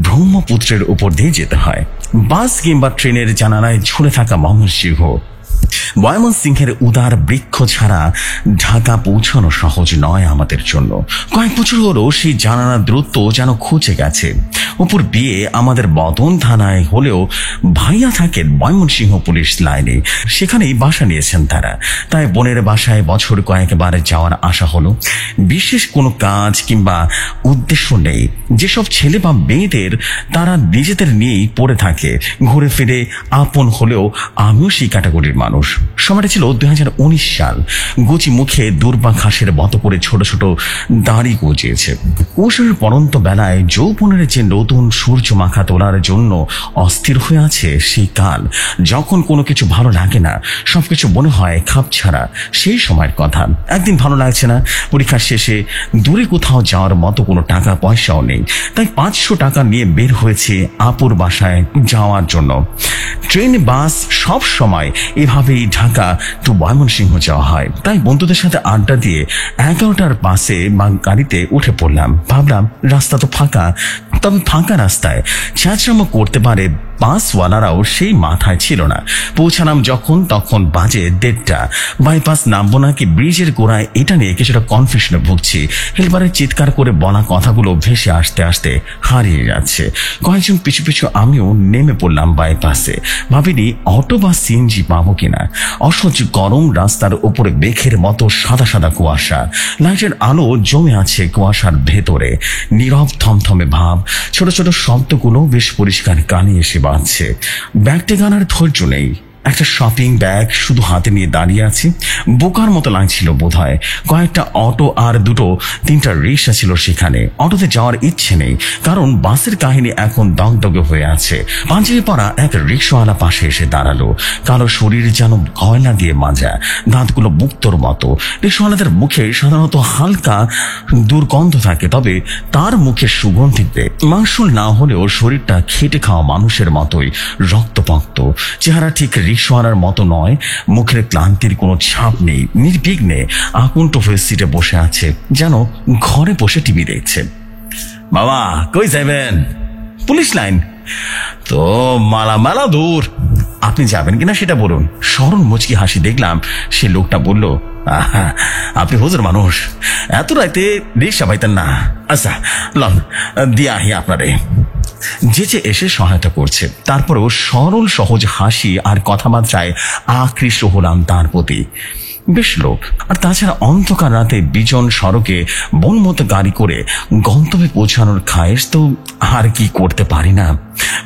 Speaker 2: ব্রহ্মপুত্রের উপর দিয়ে যেতে হয়। বাস কিংবা ট্রেনের জানালায় ঝুলে থাকা ময়মনসিংহের উদার বৃক্ষ ছাড়া ঢাকা পৌঁছানো সহজ নয় আমাদের জন্য। কয়েক বছর হলো সেই জানালার দূরত্ব যেন খুঁজে গেছে। উপর বিয়ে আমাদের বদন থানায় হলেও ভাইয়া থাকেন ময়মনসিংহ পুলিশ লাইনে, সেখানেই বাসা নিয়েছেন তারা। তাই বোনের বাসায় বছর কয়েকবার যাওয়ার আশা হলো। বিশেষ কোনো কাজ কিংবা উদ্দেশ্য নেই। যেসব ছেলে বা মেয়েদের তারা নিজেদের নিয়েই পড়ে থাকে, ঘুরে ফিরে আপন হলেও আমিও সেই ক্যাটাগরির মানুষ। সময়টা ছিল 2019 সাল। গুচি মুখে দুর্বা ঘাসের মতো করে ছোট ছোট দাড়ি গজিয়েছে। কৈশোরের পরন্ত বেলায় যৌবনের যে নতুন সূর্য মাখা তোলার জন্য অস্থির হয়ে আছে সেই কাল, যখন কোনো কিছু ভালো লাগে না, সবকিছু মনে হয় খাপ ছাড়া, সেই সময়ের কথা। একদিন ভালো লাগছে না, পরীক্ষার শেষে দূরে কোথাও যাওয়ার মতো কোনো টাকা পয়সাও নেই, তাই 500 টাকা নিয়ে বের হয়েছে আপুর বাসায় যাওয়ার জন্য। ট্রেন বাস সব সময় এভাবেই ঢাকা টু ময়মনসিংহ যাওয়া হয়। তাই বন্ধুদের সাথে আড্ডা দিয়ে 11টার বাসে বা গাড়িতে উঠে পড়লাম। ভাবলাম রাস্তা তো ফাঁকা, তবে ফাঁকা রাস্তায় ছ্যাঁচড়ামো করতে পারে বাসওয়ালারাও সেই মাথায় ছিল না। পৌঁছালাম যখন তখন বাজে 1:30। বাইপাস নামবো নাকি ব্রিজের গোড়ায়, এটা নিয়ে কিছুটা কনফিউশনে ভুগছি। হেলপারের চিৎকার করে বলা কথাগুলো ভেসে আসতে আসতে হারিয়ে যাচ্ছে। কয়েকজন পিছু পিছু আমিও নেমে পড়লাম বাইপাসে। ভাবিনি অটো বা সিএনজি পাবো কিনা। অসহ্য গরম, রাস্তার উপরে মেঘের মতো সাদা সাদা কুয়াশা, লাইটের আলো জমে আছে কুয়াশার ভেতরে। নীরব থমথমে ভাব, ছোট ছোট শব্দগুলো বেশ পরিষ্কার কানে এসে বাজছে। ব্যাগটা গানার ধৈর্য নেই। একটা শপিং ব্যাগ শুধু হাতে নিয়ে দাঁড়িয়ে আছি। বোকার মতো লাগছিল বোধ হয়। কয়েকটা অটো আর 2-3টা রিক্সা ছিল সেখানে। অটোতে যাওয়ার ইচ্ছে নেই, কারণ বাসের কাহিনী এখন দগদগে হয়ে আছে। পাঞ্জাবি পরা এক রিক্সাওয়ালা পাশে এসে দাঁড়ালো। কালো শরীর যেন গয়না দিয়ে মাজা, দাঁতগুলো মুক্তোর মতো। রিক্সাওয়ালাদের মুখে সাধারণত হালকা দুর্গন্ধ থাকে, তবে তার মুখে সুগন্ধিতে মাংসল না হলেও শরীরটা খেটে খাওয়া মানুষের মতোই রক্তপক্ত। চেহারা ঠিক রিক্সাওয়ালার মতো নয়, মুখের ক্লান্তির কোনো ছাপ নেই। নির্বিঘ্নে আকুণ্ঠ হয়ে সিটে বসে আছে, যেন ঘরে বসে টিভি দেখছে। বাবা কই যাবেন? পুলিশ লাইন তো মেলা দূর। আপনি যাবেন কিনা সেটা বলুন। সরল মুচকি হাসি দেখলাম সে লোকটা বলল, আহা, আপনি হুজুর মানুষ, এত রাতে রিক্সা পাইতেন না। আচ্ছা লন দিয়া আহি আপনারে। যেচে এসে সহায়তা করছে, তারপরেও সরল সহজ হাসি আর কথাবার্তায় আকৃষ্ট হলাম তার প্রতি। বেশ লোক। আর তাছাড়া অন্ধকার রাতে বিজন সড়কে বনমতো গাড়ি করে গন্তব্যে পৌঁছানোর খায়েশ তো আর কি করতে পারি না।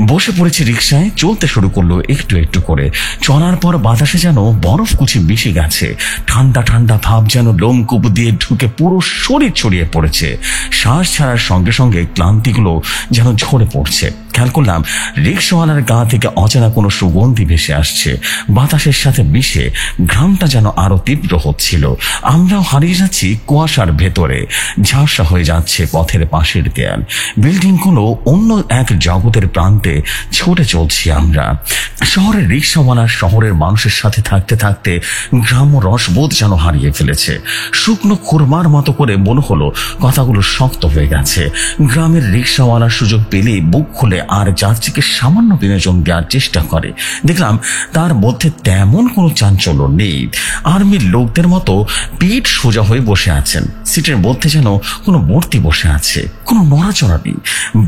Speaker 2: বসে পড়েছে রিক্সায়, চলতে শুরু করলো একটু একটু করে। চলার পর বাতাসে যেন বরফ কুচি মিশে গেছে, ঠান্ডা ঠান্ডা ভাব যেন লোমকূপ দিয়ে ঢুকে পুরো শরীর ছড়িয়ে পড়েছে। শ্বাস ছাড়ার সঙ্গে সঙ্গে ক্লান্তিগুলো যেন ঝরে পড়ছে। খেয়াল করলাম রিক্সাওয়ালার গা থেকে অচেনা কোনো সুগন্ধি ভেসে আসছে, বাতাসের সাথে মিশে ঘ্রাণটা যেন আরো তীব্র হচ্ছিল। আমরাও হারিয়ে যাচ্ছি কুয়াশার ভেতরে, ঝাপসা হয়ে যাচ্ছে পথের পাশের দেয়াল, বিল্ডিংগুলো অন্য এক জগতের প্রান্তে ছুটে চলছি আমরা। শহরের রিক্সাওয়ালা শহরের মানুষের সাথে থাকতে থাকতে গ্রাম্য রসবোধ যেন হারিয়ে ফেলেছে। শুকনো খুরমার মতো করে মনে হলো কথাগুলো শক্ত হয়ে গেছে। গ্রামের রিক্সাওয়ালার সুযোগ পেলে বুক খুলে আর যাত্রীকে সামান্য বিনোদন দেওয়ার চেষ্টা করে। দেখলাম তার মধ্যে তেমন কোনো চাঞ্চল্য নেই। আর্মির লোকদের মতো পিঠ সোজা হয়ে বসে আছেন, সিটের মধ্যে যেন কোনো মূর্তি বসে আছে, কোনো নড়াচড়া নেই,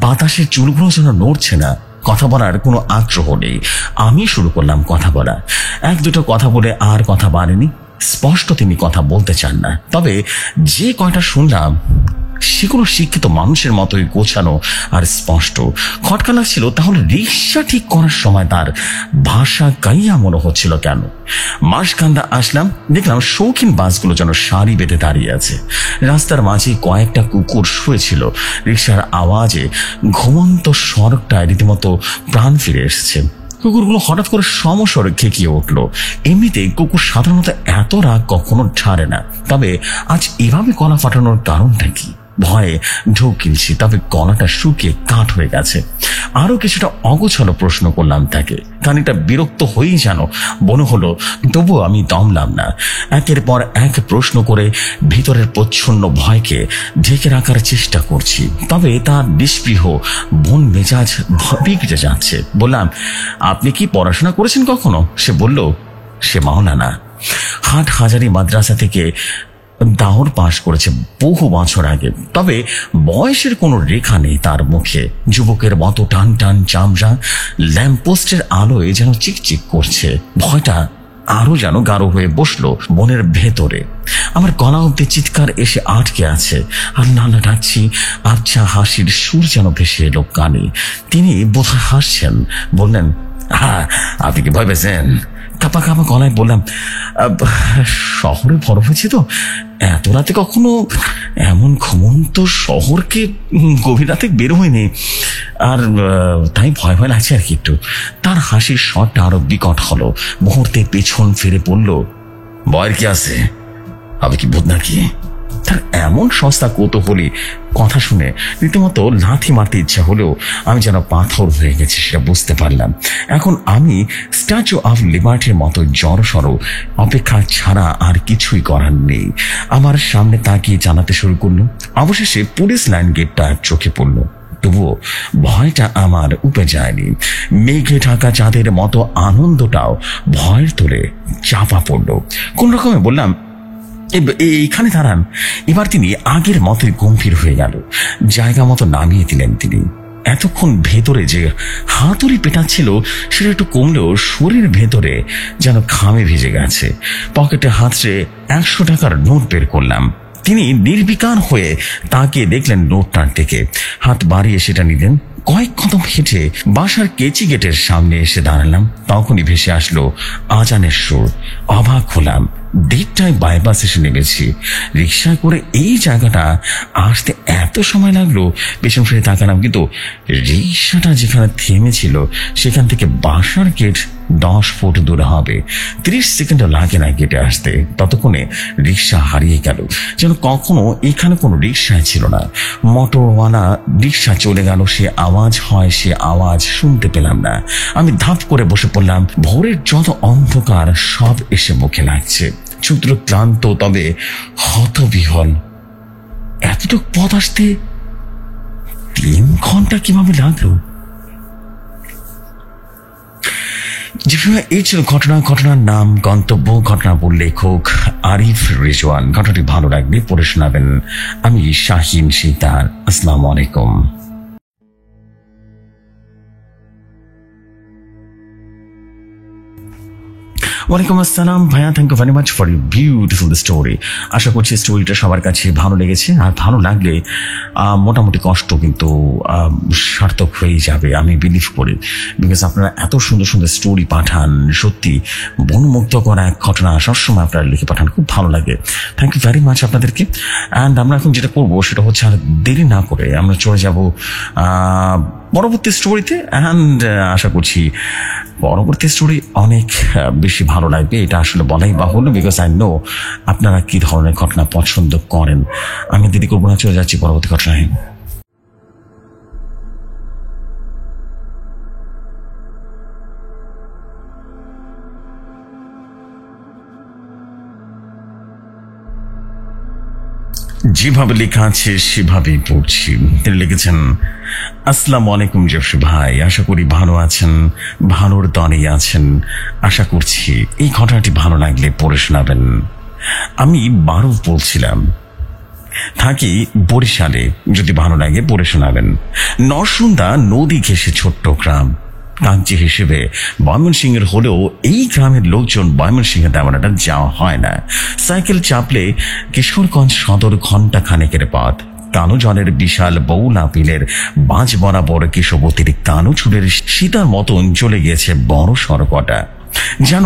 Speaker 2: বাতাসের চুলগুলো যেন নড়ছে না। কথা বলার কোনো আগ্রহ নেই। আমি শুরু করলাম কথা বলা। এক দুটো কথা বলে আর কথা বাড়েনি। স্পষ্ট তিনি কথা বলতে চান না, তবে যে কয়টা শুনলাম সেগুলো শিক্ষিত মানুষের মতোই গোছানো আর স্পষ্ট। খটকা লাগছিল, তাহলে রিক্সা ঠিক করার সময় তার ভাষা গাইয়া মনে হচ্ছিল কেন। মাসকান্দা আসলাম, দেখলাম শৌখিন বাসগুলো যেন সারি বেঁধে দাঁড়িয়ে আছে। রাস্তার মাঝে কয়েকটা কুকুর শুয়েছিল। রিক্সার আওয়াজে ঘুমন্ত সড়কটায় রীতিমতো প্রাণ ফিরে এসেছে। কুকুরগুলো হঠাৎ করে সমস্বরে খেকিয়ে উঠল। এমনিতে কুকুর সাধারণত এত রাগ কখনো ছাড়ে না, তবে আজ এভাবে গলা ফাটানোর কারণটা কি? ভয়ে ঢোক গিলছি, তবে গলাটা শুকিয়ে কাঠ হয়ে গেছে। আরো কিছুটা অগোছালো প্রশ্ন করলাম তাকে। খানিকটা বিরক্ত হয়েই যেন মনে হলো, তবুও আমি দমলাম না। একের পর এক প্রশ্ন করে ভিতরের প্রচ্ছন্ন ভয়কে ঢেকে রাখার চেষ্টা করছি, তবে তার নিষ্পৃহ মন মেজাজ বিগড়ে যাচ্ছে। বললাম, আপনি কি পড়াশোনা করেছেন কখনো? সে বলল, সে মাওলানা, হাট হাজারি মাদ্রাসা থেকে দাওর পাশ করেছে বহু বছর আগে, তবে বয়সের কোনো রেখা নেই তার মুখে। যুবকের মতো টান টান চামড়া, ল্যাম্পপোস্টের আলোয় যেন চিকচিক করছে। ভয়টা আরো যেন গাঢ় হয়ে বসলো মনের ভেতরে। আমার গলা অব্দি চিৎকার এসে আটকে আছে। আর নানা ডাকছি, আবছা হাসির সুর যেন ভেসে এলো কানে। তিনি বোধহয় হাসছেন। বললেন, হ্যাঁ, আপনি কি ভয় পেয়েছেন? কাপা কাপা গলায় বললাম, শহরে বড় হয়েছে তো, এত রাতে কখনো এমন ঘুমন্ত শহরকে গভীর রাতে বের হয়নি, আর তাই ভয় ভয় লাগছে আর কি একটু। তার হাসির স্বরটা আরো বিকট হলো। মুহূর্তে পেছন ফিরে পড়ল, ভয়ের কি আছে? আমি কি ভূত নাকি? তার এমন সস্তা কৌতূহলী কথা শুনে রীতিমতো লাথি মারতে ইচ্ছা হলেও আমি যেন পাথর হয়ে গেছি সেটা বুঝতে পারলাম। এখন আমি স্ট্যাচু অফ লিবার্টির মতো জড়সড় অপেক্ষা ছাড়া আর কিছুই করার নেই। আমার সামনে তাকিয়ে জানাতে শুরু করলো। অবশেষে পুলিশ লাইন গেটটা চোখে পড়লো। তবুও ভয়টা আমার উপে যায়নি। মেঘে ঢাকা চাঁদের মতো আনন্দটাও ভয়ের তোলে চাপা পড়লো। কোন রকমে বললাম, এইখানে দাঁড়ান। এবার তিনি আগের মতোই গম্ভীর হয়ে গেল। জায়গা মতো নামিয়ে দিলেন তিনি। এতক্ষণ ভেতরে যে হাতুড়ি পেটাচ্ছিল সেটা একটু কমলেও শরীর ভেতরে যেন ঘামে ভিজে গেছে। পকেটে হাতড়ে 100 টাকার নোট বের করলাম। তিনি নির্বিকার হয়ে তাকিয়ে দেখলেন নোটটার দিকে, হাত বাড়িয়ে সেটা নিলেন। কয়েক কদম হেঁটে বাসার কেচি গেটের সামনে এসে দাঁড়ালাম। তখনই ভেসে আসলো আজানের সুর। অবাক হলাম, 1:30টায় বাইপাস এসে নেমেছি। রিক্সায় করে এই জায়গাটা আসতে এত সময় লাগলো। পেছন ফিরে তাকালাম, কিন্তু রিক্সাটা যেখানে থেমেছিল সেখান থেকে বাসার গেট 10 ফুট দূরে হবে। 30 সেকেন্ডও লাগে না গেটে আসতে। ততক্ষণে রিক্সা হারিয়ে গেল, যেন কখনো এখানে কোনো রিক্সায় ছিল না। মোটরওয়ালা রিক্সা চলে গেল, সে আওয়াজ হয়, সে আওয়াজ শুনতে পেলাম না। আমি ধাপ করে বসে পড়লাম। ভোরের যত অন্ধকার সব এসে মুখে লাগছে। চুদ্র ক্লান্ত, তবে হতবিহল। এতটুক পথ আসতে 3 ঘন্টা কিভাবে লাগলো? এই ছিল ঘটনার নাম, গন্তব্য, ঘটনাবহুল লেখক আরিফ রিজওয়ান। ঘটনাটি ভালো লাগবে পড়ে শোনাবেন। আমি শাহিন সিকদার। আসসালামু আলাইকুম। ওয়ালাইকুম আসসালাম ভাইয়া, thank you very much for you beautiful story. আশা করছি স্টোরিটা সবার কাছে ভালো লেগেছে, আর ভালো লাগলে মোটামুটি কষ্ট কিন্তু সার্থক হয়ে যাবে আমি বিলিভ করি। বিকজ আপনারা এত সুন্দর সুন্দর স্টোরি পাঠান, সত্যি মনোমুগ্ধ করা এক ঘটনা সবসময় আপনারা লিখে পাঠান, খুব ভালো লাগে। থ্যাংক ইউ ভেরি মাচ আপনাদেরকে। অ্যান্ড আমরা এখন যেটা করবো সেটা হচ্ছে আর দেরি না করে আমরা চলে যাব পরবর্তী স্টোরিতে। অ্যান্ড আশা করছি পরবর্তী স্টোরি অনেক বেশি ভালো লাগবে, এটা আসলে বলাই বাহুল্য। বিকজ আই নো আপনারা কি ধরনের ঘটনা পছন্দ করেন। আমি দেরি করবো না, চলে যাচ্ছি পরবর্তী ঘটনায়। যেভাবে লেখা আছে সেভাবেই পড়ছি। তিনি লিখেছেন, আসসালামু আলাইকুম জসু ভাই, আশা করি ভালো আছেন, ভালোর দলে আছেন। আশা করছি এই ঘটনাটি ভালো লাগলে পড়ে শোনাবেন। আমি 12 বলছিলাম, থাকি বরিশালে, যদি ভালো লাগে পড়ে শোনাবেন। নরসুন্দা নদী ঘেঁষে ছোট্ট গ্রাম, কাঞ্চি হিসেবে ময়মনসিংহের হলেও এই গ্রামের লোকজন ময়মনসিংহে তেমন একটা যাওয়া হয় না। সাইকেল চাপলে কিশোরগঞ্জ সদর ঘন্টা খানেকের পথ। কালো জলের বিশাল বউল আপিলের বাঁশ বরাবর কেশবতীর কালো চুলের সীতার মতন চলে গিয়েছে বড় সড়কটা, যেন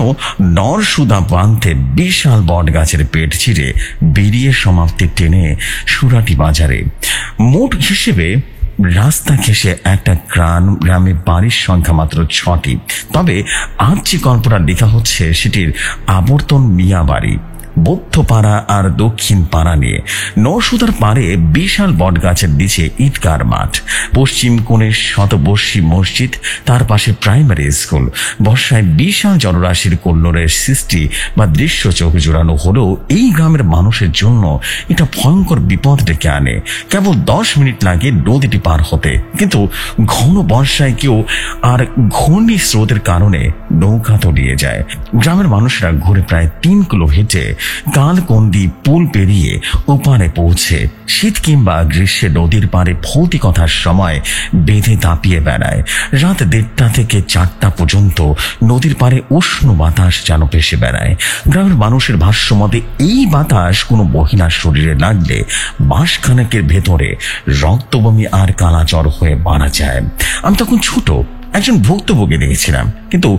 Speaker 2: নরসুদা বাঁধতে বিশাল বট গাছের পেট ছিঁড়ে বেরিয়ে সমাপ্তি টেনে সুরাটি বাজারে। মোট হিসেবে রাস্তা ঘেঁষে একটা গ্রামে বাড়ির সংখ্যা মাত্র 6টি। তবে আজ যে গল্পটা লেখা হচ্ছে সেটির আবর্তন মিয়া বাড়ি, বৌদ্ধপাড়া আর দক্ষিণ পাড়া নিয়ে। নরসুদার পাড়ে বিশাল বট গাছের নিচে ঈদগার মাঠ, পশ্চিম কোণে শতবর্ষী মসজিদ, তার পাশে প্রাইমারি স্কুল। বর্ষায় বিশাল জলরাশির কল্লোলের সৃষ্টি বা দৃশ্য চোখ জোড়ানো হলেও এই গ্রামের মানুষের জন্য এটা ভয়ঙ্কর বিপদ ডেকে আনে। কেবল 10 মিনিট লাগে নদীটি পার হতে, কিন্তু ঘন বর্ষায় কেউ আর ঘূর্ণি স্রোতের কারণে নৌকা তলিয়ে যায়। গ্রামের মানুষরা ঘুরে প্রায় 3 কিলো হেঁটে কালকন্দি পুল পেরিয়ে ওপারে পৌঁছে শীত কিংবা গ্রীষ্মে নদীর পাড়ে ভৌতিকতার সময় বেঁধে তাপিয়ে বেড়ায়। রাত 1:30 থেকে 4টা পর্যন্ত নদীর পাড়ে উষ্ণ বাতাস যেন ভেসে বেড়ায়। গ্রামের মানুষের ভাষ্য মতে এই বাতাস কোনো মহিলার শরীরে লাগলে মাসখানেকের ভেতরে রক্তবমি আর কালাজ্বর হয়ে মারা যায়। আমি তখন ছোট, একজন ভুক্তভোগী দেখেছিলাম, কিন্তু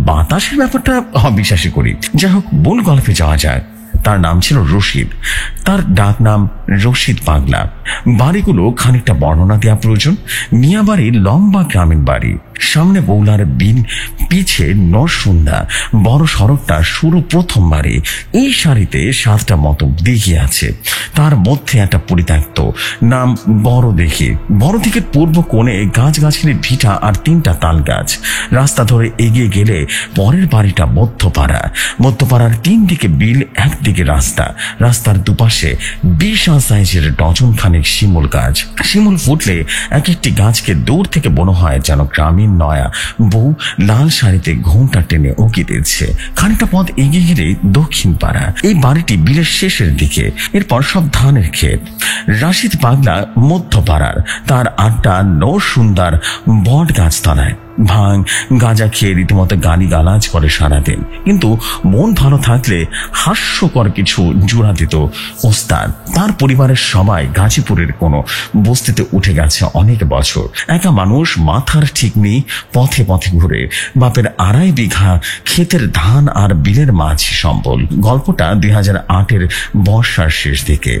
Speaker 2: বাতাসের ব্যাপারটা অবিশ্বাসী করি। যাই হোক, মূল গল্পে যাওয়া যায়। তার নাম ছিল রশিদ, তার ডাক নাম রশিদ পাগলা। বাড়িগুলো খানিকটা বর্ণনা দেওয়া প্রয়োজন। মিয়া বাড়ি লম্বা গ্রামীণ বাড়ি, সামনে বৌলার বিল, পিছে নরসুন্দা, বড় সড়কটা শুরু প্রথম বাড়ি। এই সারিতে 7টা মতো দিঘি আছে, তার মধ্যে একটা পরিত্যক্ত, নাম বড় দিঘি। বড় দিঘির পূর্ব কোণে গাছগাছালি ভিটা আর 3টা তাল গাছ। রাস্তা ধরে এগিয়ে গেলে পরের বাড়িটা মধ্যপাড়া। মধ্যপাড়ার 3 দিকে বিল, একদিকে রাস্তা। রাস্তার দুপাশে বিশাল সাইজের ডজন খানেক শিমুল গাছ। শিমুল ফুটলে এক একটি গাছকে দূর থেকে মনে হয় যেন গ্রামীণ নয়া বউ লাল শাড়িতে ঘোমটা টেনে উঁকি দিচ্ছে। খানিকটা পথ এগিয়ে গেলে দক্ষিণ পাড়া। এই বাড়িটি বিলের শেষের দিকে, এরপর সব ধানের ক্ষেত। রাশিদ পাগলা মধ্যপাড়ার, তার আড্ডা নরসুন্দার বট গাছতলায়। ভাঙ গাঁজা খেয়ে রীতিমতো গালিগালাজ করে সারাদিন, কিন্তু মন ভালো থাকলে হাস্যকর কিছু জোড়া দিত ওস্তাদ। তার পরিবারের সবাই গাজীপুরের কোনো বস্তিতে উঠে গেছে অনেক বছর। একা মানুষ, মাথার ঠিক নেই, পথে পথে ঘুরে। বাপের 2.5 বিঘা ক্ষেতের ধান আর বিলের মাছ সম্বল। গল্পটা 2008-এর বর্ষার শেষ দিকে।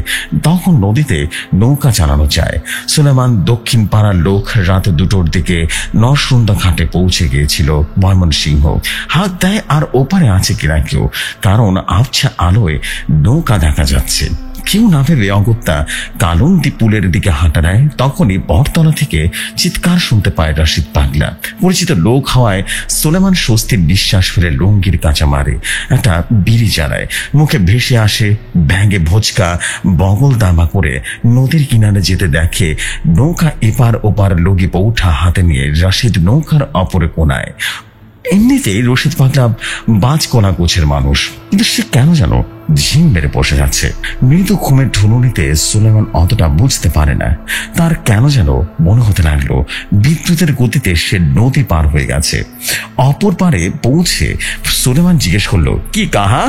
Speaker 2: তখন নদীতে নৌকা চালানো যায়। সুলেমান দক্ষিণ পাড়ার লোক রাত 2টোর দিকে নরসুন্দা ঘাটে পৌঁছে গিয়েছিল ময়মনসিংহ। হাত দেয় আর ওপারে আছে কিনা কেউ, কারণ আবছা আলোয় নৌকা দেখা যাচ্ছে। কেউ না ভেবে অগত্যা কালন্দি পুলের দিকে হাঁটা দেয়। তখনই বটতলা থেকে চিৎকার শুনতে পায় রশিদ পাগলা। পরিচিত লোক হওয়ায় সুলেমান স্বস্তির নিঃশ্বাস ফেলে লুঙ্গির কাঁচা মারে, একটা বিড়ি জ্বালায়। মুখে ভেসে আসে ব্যাঙে ভোচকা বগল দামা করে নদীর কিনারে যেতে দেখে নৌকা এপার ওপার লগি পৌঁঠা হাতে নিয়ে রশিদ নৌকার অপরে কোনায়। এমনিতেই রশিদ পাগলা বাজ কোনা গোছের মানুষ, কিন্তু সে কেন যেন ঝিম মেরে বসে যাচ্ছে। মৃদু ঘুমের ঢুলুনিতে সুলেমান অতটা বুঝতে পারে না। তার কেন যেন মনে হতে লাগলো বিদ্যুতের গতিতে সে নদী পার হয়ে গেছে। অপর পারে পৌঁছে সুলেমান জিজ্ঞেস করলো, কি কাহা,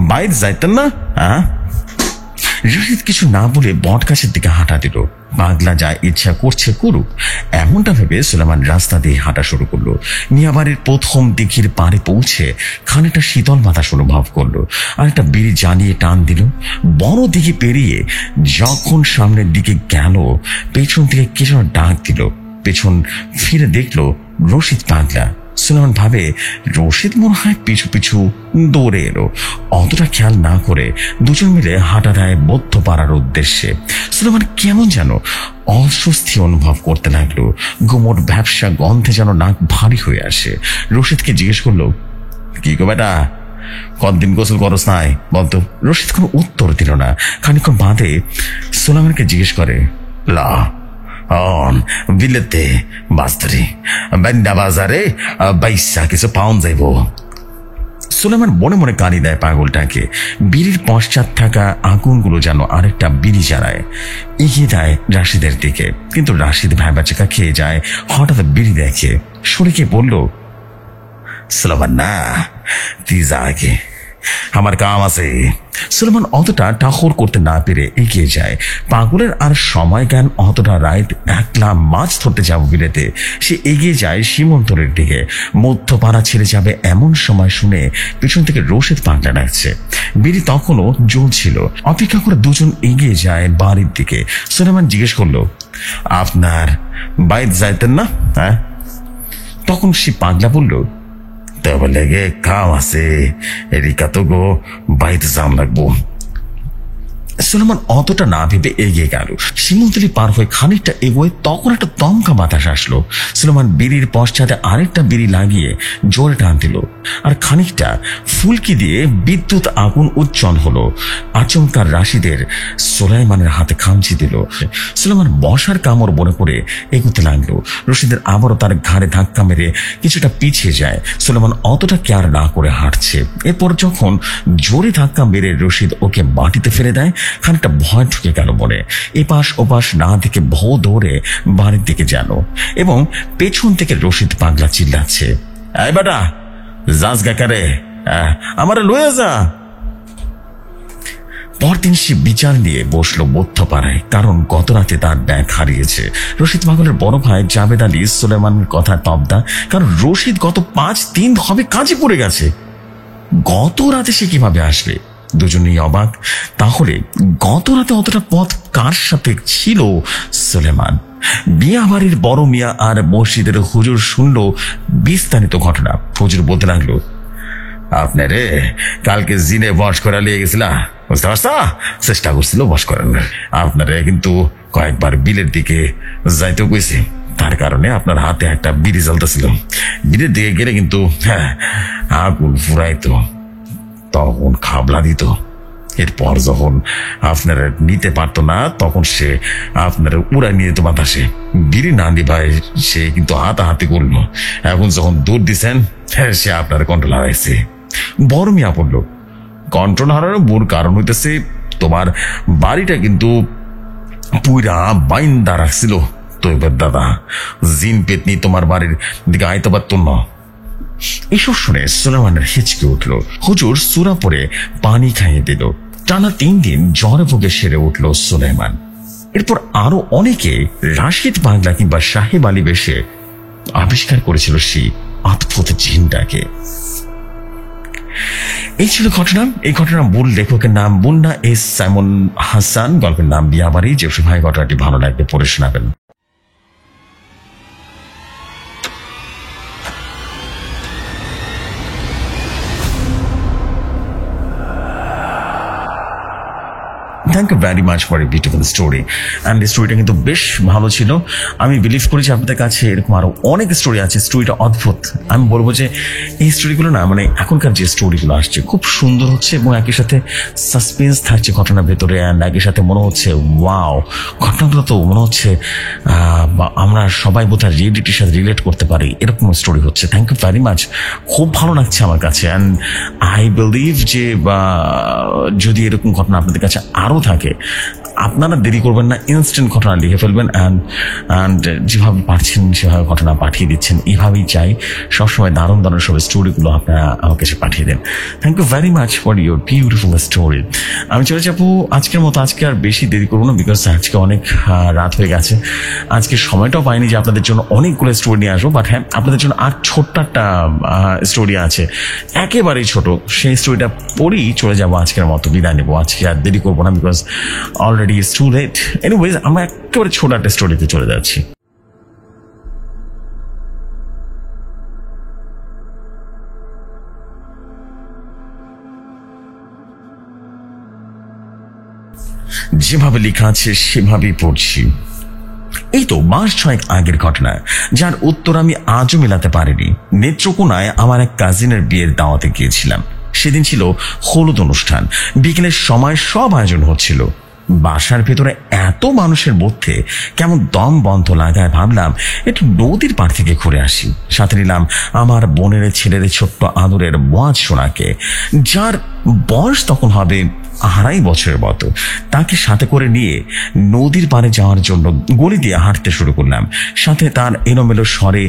Speaker 2: বাইরে যাইতেন না? হ্যাঁ। রশিদ কিছু না বলে বট গাছের দিকে হাঁটা দিল। পাগলা যা ইচ্ছা করছে করুক, এমনটা ভেবে সুলেমান রাস্তা দিয়ে হাঁটা শুরু করলো। মিয়াবাড়ির প্রথম দিঘির পাড়ে পৌঁছে খানিকটা শীতল বাতাস অনুভব করলো, আর একটা বিড়ি জ্বালিয়ে টান দিল। বড় দিঘি পেরিয়ে যখন সামনের দিকে গেল, পেছন থেকে কিছু ডাক দিল। পেছন ফিরে দেখলো রশিদ পাগলা। সুলেমান ভাবে রশিদ মনে হয় পিছু পিছু দৌড়ে এলো। অতটা খেয়াল না করে দুজন মিলে হাঁটা দেয় মধ্যপাড়ার উদ্দেশ্যে। সুলেমান কেমন যেন অস্বস্তি অনুভব করতে লাগলো। গুমোট ব্যবসা গন্ধে যেন নাক ভারী হয়ে আসে। রশিদকে জিজ্ঞেস করলো, কি গো বেটা, কতদিন গোসল করস নাই বলতো? রশিদ কোনো উত্তর দিল না। খানিকক্ষণ বাদে সুলেমানকে জিজ্ঞেস করে, লা বিলেতে বাস্তরি বেন্ডা বাজারে বাইসা কিছু পাউন যাইব। সুলেমান মনে মনে কানি দেয় পাগলটাকে। বিড়ির পশ্চাৎ থাকা আগুনগুলো যেন আরেকটা বিড়ি জ্বালায়। এগিয়ে দেয় রাশিদের দিকে, কিন্তু রাশিদ ভ্যাবাচাকা খেয়ে যায়। হঠাৎ বিড়ি দেখে, সরে বলল, সুলেমান না, তুই যা আগে, আমার কাম আছে। সুলেমান অতটা টাহর করতে না পেরে এগিয়ে যায়। পাগলের আর সময় জ্ঞান অতটা রাত একলা মাছ ধরতে যাব বিলেতে। সে এগিয়ে যায় সীমন্তরের দিকে। মধ্যপাড়া ছেড়ে যাবে এমন সময় শুনে পিছন থেকে রশিদ পাগলা ডাকছে। বিড়ি তখনও জ্বলছিল। অপেক্ষা করে দুজন এগিয়ে যায় বাড়ির দিকে। সুলেমান জিজ্ঞেস করলো, আপনার বাইরে যাইতেন না? হ্যাঁ। তখন সে পাগলা বলল, তবে লেগে কাম আছে, এরিকা তো গো বাইতে জাম লাগবো। সুলেমান অতটা না ভেবে এগিয়ে গেল। সীমন্তলি পার হয়ে খানিকটা এগোয় তখন একটা দমকা বাতাস আসলো। সুলেমান বিড়ির পশ্চাতে আরেকটা বিড়ি লাগিয়ে জোরে টান দিল, আর খানিকটা ফুলকি দিয়ে বিদ্যুৎ আগুন উজ্জ্বল হলো। আচমকার রাশিদের সুলাইমানের হাতে খামচি দিল। সুলেমান বসার কামড় মনে করে এগোতে লাগলো। রশিদের আবারও তার ঘাড়ে ধাক্কা মেরে কিছুটা পিছিয়ে যায়। সুলেমান অতটা কেয়ার না করে হাঁটছে। এরপর যখন জোরে ধাক্কা মেরে রশিদ ওকে মাটিতে ফেলে দেয়, খানিকটা ভয় ঢুকে গেল মনে। এপাশ ওপাশ না দেখে ভো দৌড়ে বাড়ির দিকে যেন, এবং পেছন থেকে রশিদ পাগলা চিল্লাচ্ছে, এই বেটা যাস গাকারে, আমারে লয়ে যা। পরদিন সে বিচার নিয়ে বসলো মধ্যপাড়ায়, কারণ গত রাতে তার ব্যাগ হারিয়েছে। রশিদ পাগলের বড় ভাই জাবেদ আলী সুলেমানের কথা তবদা, কারণ রশিদ গত 5 দিন হবে কাজে পড়ে গেছে। গত রাতে সে কিভাবে আসবে? দুজনেই অবাক। তাহলে গত রাতে অতটা পথ কার সাথে ছিল সুলেমান? মিয়া বাড়ির বড় মিয়া আর মসজিদের হুজুর শুনলো বিস্তারিত ঘটনা। হুজুর বলতে লাগলো, আপনারে কালকে জিনে বশ করা লিয়ে গেছিলা, বুঝতে পারছা? চেষ্টা করছিল বশ করানোর। আপনারে কিন্তু কয়েকবার বিলের দিকে যাইতে কইছি, তার কারণে আপনার হাতে একটা বিড়ি জ্বলতেছিল। বিলের দিকে গেলে কিন্তু আগুন ফুরাইতো, তখন খাবলা দিত। এরপর যখন আপনারা নিতে পারতো না, তখন সে আপনারা উড়াই নিয়ে যেত বাতাসে। বিড়ি না দিভাই সে কিন্তু হাতাহাতি করলো। এখন যখন দৌড় দিচ্ছেন, সে আপনার কন্ট্রোল হারাইছে। বড় মিয়া বলল, কন্ট্রোল হারানোর মূল কারণ হইতেছে তোমার বাড়িটা কিন্তু পুরা বাইন্দা রাখছিল। তো এবার দাদা জিন পেতনি তোমার বাড়ির দিকে আইতে পারত না। এসব শুনে সুলেমানের হিচকে উঠল। হুজুর সূরা পড়ে পানি খাইয়ে দিল। টানা 3 দিন জ্বরে ভোগে সেরে উঠল সুলেমান। এরপর আরো অনেকে রাশিদ পাগলা কিংবা সাহেব আলী বেশে আবিষ্কার করেছিল সেই অদ্ভুত জিনটাকে। এই ছিল ঘটনা। এই ঘটনার মূল লেখকের নাম মুন্না এস সাইমন হাসান, গল্পের নাম বিয়াবাড়ি। যে ভাই ঘটনাটি ভালো লাগবে পড়ে শোনাবেন। Thank you very much for a beautiful story and এই স্টোরিটা কিন্তু বেশ ভালো ছিল। আমি বিলিভ করি যে আপনাদের কাছে এরকম আরো অনেক স্টোরি আছে। স্টোরিটা অদ্ভুত। আমি বলবো যে এই স্টোরিগুলো না মানে এখনকার যে স্টোরিগুলো আসছে খুব সুন্দর হচ্ছে এবং একই সাথে সাসপেন্স থাকছে ঘটনার ভেতরে, অ্যান্ড একই সাথে মনে হচ্ছে ওয়াও, ঘটনাগুলো তো মনে হচ্ছে আমরা সবাই বোধহয় রিয়েলিটির সাথে রিলেট করতে পারি, এরকম স্টোরি হচ্ছে। থ্যাংক ইউ ভেরি মাচ, খুব ভালো লাগছে আমার কাছে। অ্যান্ড আই বিলিভ যে যদি এরকম ঘটনা আপনাদের কাছে আরও থাকে, আপনারা দেরি করবেন না, ইনস্ট্যান্ট ঘটনা লিখে ফেলবেন অ্যান্ড যেভাবে পারছেন সেভাবে ঘটনা পাঠিয়ে দিচ্ছেন। এভাবেই চাই সবসময় দারুণ দারুণ সব স্টোরিগুলো আপনারা আমার কাছে পাঠিয়ে দেন। Thank you very much for your beautiful story. আমি চলে যাবো আজকের মতো। আজকে আর বেশি দেরি করবো না, বিকজ আজকে অনেক রাত হয়ে গেছে। আজকে সময়টাও পাইনি যে আপনাদের জন্য অনেকগুলো স্টোরি নিয়ে আসবো, বাট হ্যাঁ আপনাদের জন্য আর ছোট্ট একটা স্টোরি আছে, একেবারেই ছোট। সেই স্টোরিটা পড়েই চলে যাবো আজকের মতো, বিদায় নেবো। আজকে আর দেরি করবো না, because already it's too late. Anyways আমরা একেবারে ছোট একটা স্টোরিতে চলে যাচ্ছি। যেভাবে লেখা আছে সেভাবেই পড়ছি। এই তো মাস 6 আগের ঘটনা, যার উত্তর আমি আজও মেলাতে পারিনি। নেত্রকোনায় আমার এক কাজিনের বিয়ের দাওয়াতে গিয়েছিলাম। সেদিন ছিল হলুদ অনুষ্ঠান। বিকেলের সময় সব আয়োজন হচ্ছিল। বাসার ভেতরে এত মানুষের মধ্যে কেমন দম বন্ধ লাগায় ভাবলাম একটু নদীর পাড় থেকে ঘুরে আসি। সাথে নিলাম আমার বোনের ছেলের ছোট্ট আদরের ওয়াজ শোনাকে, যার বয়স তখন হবে 2.5 বছরের মতো। তাকে সাথে করে নিয়ে নদীর পাড়ে যাওয়ার জন্য গলি দিয়ে হাঁটতে শুরু করলাম। সাথে তার এলোমেলো স্বরে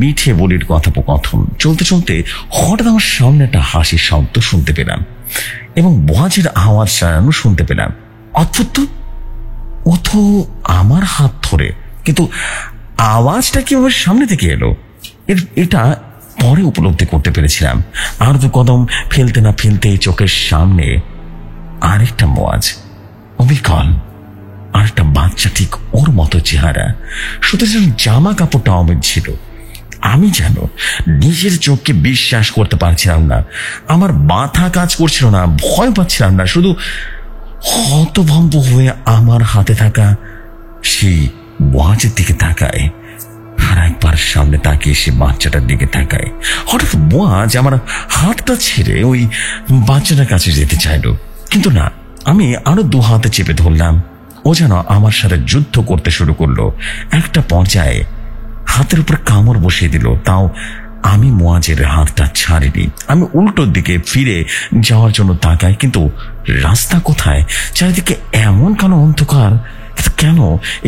Speaker 2: মিঠে বলির কথোপকথন। চলতে চলতে হঠাৎ আমার সামনে একটা হাসির শব্দ শুনতে পেলাম এবং ওয়াজের আওয়াজ সারানো শুনতে পেলাম। অদ্ভুত তো, ও তো আমার হাত ধরে, কিন্তু আওয়াজটা কিভাবে সামনে থেকে এলো এটা পরে উপলব্ধি করতে পেরেছিলাম। আর 2 কদম ফেলতে না ফেলতে চোখের সামনে আরেকটা ওয়াজ, অবিকল আরেকটা বাচ্চা, ঠিক ওর মতো চেহারা, শুধু যেন জামা কাপড়টা অমিত ছিল। আমি যেন নিজের চোখকে বিশ্বাস করতে পারছিলাম না। আমার মাথা কাজ করছিল না, ভয় পাচ্ছিলাম না, শুধু হতভম্ব হয়ে আমার হাতে থাকা সেই ওয়াজের দিকে তাকায়। আর একবার সামনে তাকিয়ে সে বাচ্চাটার দিকে তাকায়। হঠাৎ ওয়াজ আমার হাতটা ছেড়ে ওই বাচ্চাটার কাছে যেতে চাইল, কিন্তু না, আমি আরো 2 হাতে চেপে ধরলাম। ও যেন আমার সাথে যুদ্ধ করতে শুরু করলো। একটা পর্যায়ে হাতের উপর কামড় বসিয়ে দিল, তাও আমি মোয়াজের হাতটা ছাড়িনি। আমি উল্টোর দিকে ফিরে যাওয়ার জন্য তাকাই, কিন্তু রাস্তা কোথায়? চারিদিকে এমন কালো অন্ধকার। কেন?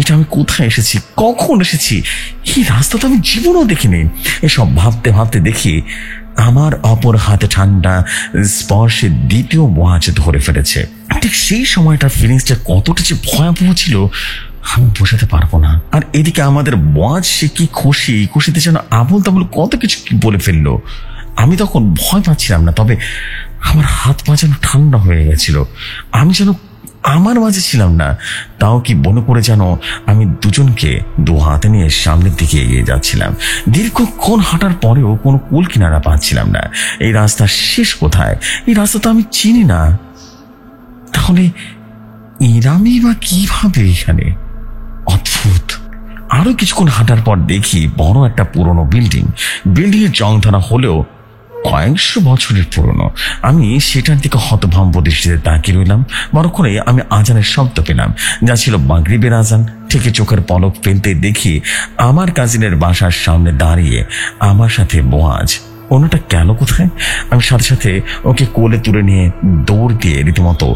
Speaker 2: এটা আমি কোথায় এসেছি, কখন এসেছি? এই রাস্তা তো আমি জীবনেও দেখিনি। এসব ভাবতে ভাবতে দেখি আমার অপর হাতে ঠান্ডা স্পর্শে দ্বিতীয় ওয়াজ ধরে ফেলেছে। ঠিক সেই সময়টা ফিলিংসটা কতটা যে ভয়াবহ ছিল আমি বোঝাতে পারবো না। আর এদিকে আমাদের ওয়াজ সে কি খুশিতে যেন আবল তাবল কত কিছু কি বলে ফেললো। আমি তখন ভয় পাচ্ছিলাম না, তবে আমার হাত পা যেন ঠান্ডা হয়ে গেছিল। আমি যেন আমার মাঝে ছিলাম না। তাও কি মনে করে যেন আমি দুজনকে 2 হাতে নিয়ে সামনের দিকে এগিয়ে যাচ্ছিলাম। দীর্ঘক্ষণ হাঁটার পরেও কোনো কুল কিনারা পাচ্ছিলাম না। এই রাস্তার শেষ কোথায়? এই রাস্তা তো আমি চিনি না। তাহলে এরামই বা কিভাবে এখানে? অদ্ভুত। আরো কিছুক্ষণ হাঁটার পর দেখি বড় একটা পুরনো বিল্ডিং এর জং ধরা হলেও কয়েকশো বছরের পুরনো। আমি সেটার দিকে হতভম্ব দৃষ্টিতে তাকিয়ে রইলাম। বড়ক্ষণে আমি আজানের শব্দ পেলাম, যা ছিল মাগরিবের আজান। থেকে চোখের পলক ফেলতে দেখি আমার কাজিনের বাসার সামনে দাঁড়িয়ে আমার সাথে মোয়াজ। অন্যটা গেল কোথায়? আমি সাথে সাথে ওকে কোলে তুলে নিয়ে দৌড় দিয়ে রীতিমতো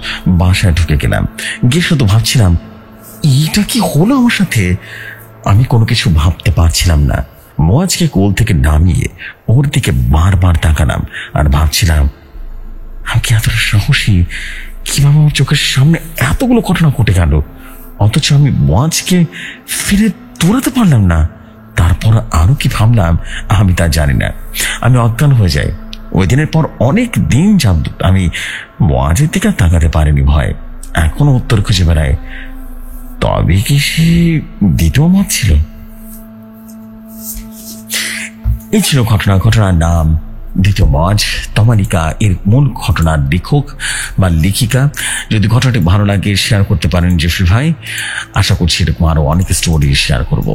Speaker 2: বাসায় ঢুকে গেলাম। গিয়ে শুধু ভাবছিলাম এইটা কি হলো আমার সাথে। আমি কোনো কিছু ভাবতে পারছিলাম না। মোয়াজকে কোল থেকে নামিয়ে ওর দিকে বারবার তাকালাম আর ভাবছিলাম আমি কি এতটা সাহসী? কিভাবে আমার চোখের সামনে এতগুলো ঘটনা ঘটে গেল, অথচ আমি মোয়াজকে ফিরে দৌড়াতে পারলাম না। তারপর আরো কি ভাবলাম আমি তা জানি না। আমি অজ্ঞান হয়ে যাই। ওই দিনের পর অনেক দিন যাবত আমি মোয়াজের দিকে তাকাতে পারিনি। ভয় এখনো উত্তর খুঁজে বেড়ায়। তবে কি সে দ্বিতীয় মত ছিল? এই ছিল ঘটনার নাম দ্বিতীয় মজ তমালিকা এর মূল ঘটনার লেখক বা লেখিকা। যদি ঘটনাটি ভালো লাগে শেয়ার করতে পারেন জেফরি ভাই, আশা করছি এরকম আরো অনেক স্টোরি শেয়ার করব।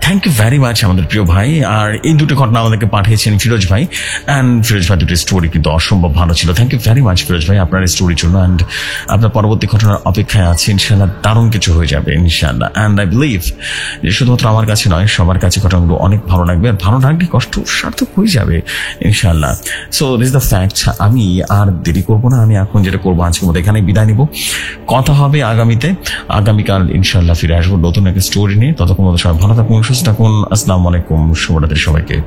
Speaker 2: থ্যাংক ইউ ভেরি মাচ আমাদের প্রিয় ভাই। আর এই দুটো ঘটনা আমাদেরকে পাঠিয়েছেন ফিরোজ ভাই, অ্যান্ড ফিরোজ ভাই দুটো স্টোরি কিন্তু অসম্ভব ভালো ছিল। Thank you very much Firoz ভাই আপনার স্টোরির জন্য, অ্যান্ড আপনার পরবর্তী ঘটনার অপেক্ষায় আছে। ইনশাল্লাহ দারুণ কিছু হয়ে যাবে ইনশাল্লাহ, অ্যান্ড আই বিলিভ যে শুধুমাত্র আমার কাছে নয় সবার কাছে ঘটনাগুলো অনেক ভালো লাগবে, আর ভালো লাগলে কষ্ট সার্থক হয়ে যাবে ইনশাল্লাহ। So this the fact. আমি আর দেরি করবো না, আমি এখন যেটা করবো আজকের মধ্যে এখানে বিদায় নিব। কথা হবে আগামীকাল ইনশাল্লাহ ফিরে আসবো নতুন একটা স্টোরি নিয়ে। ততক্ষণ সবাই ভালো থাকুন, সুস্থ থাকুন। আসসালামু আলাইকুম, শুভরাত্রি সবাইকে।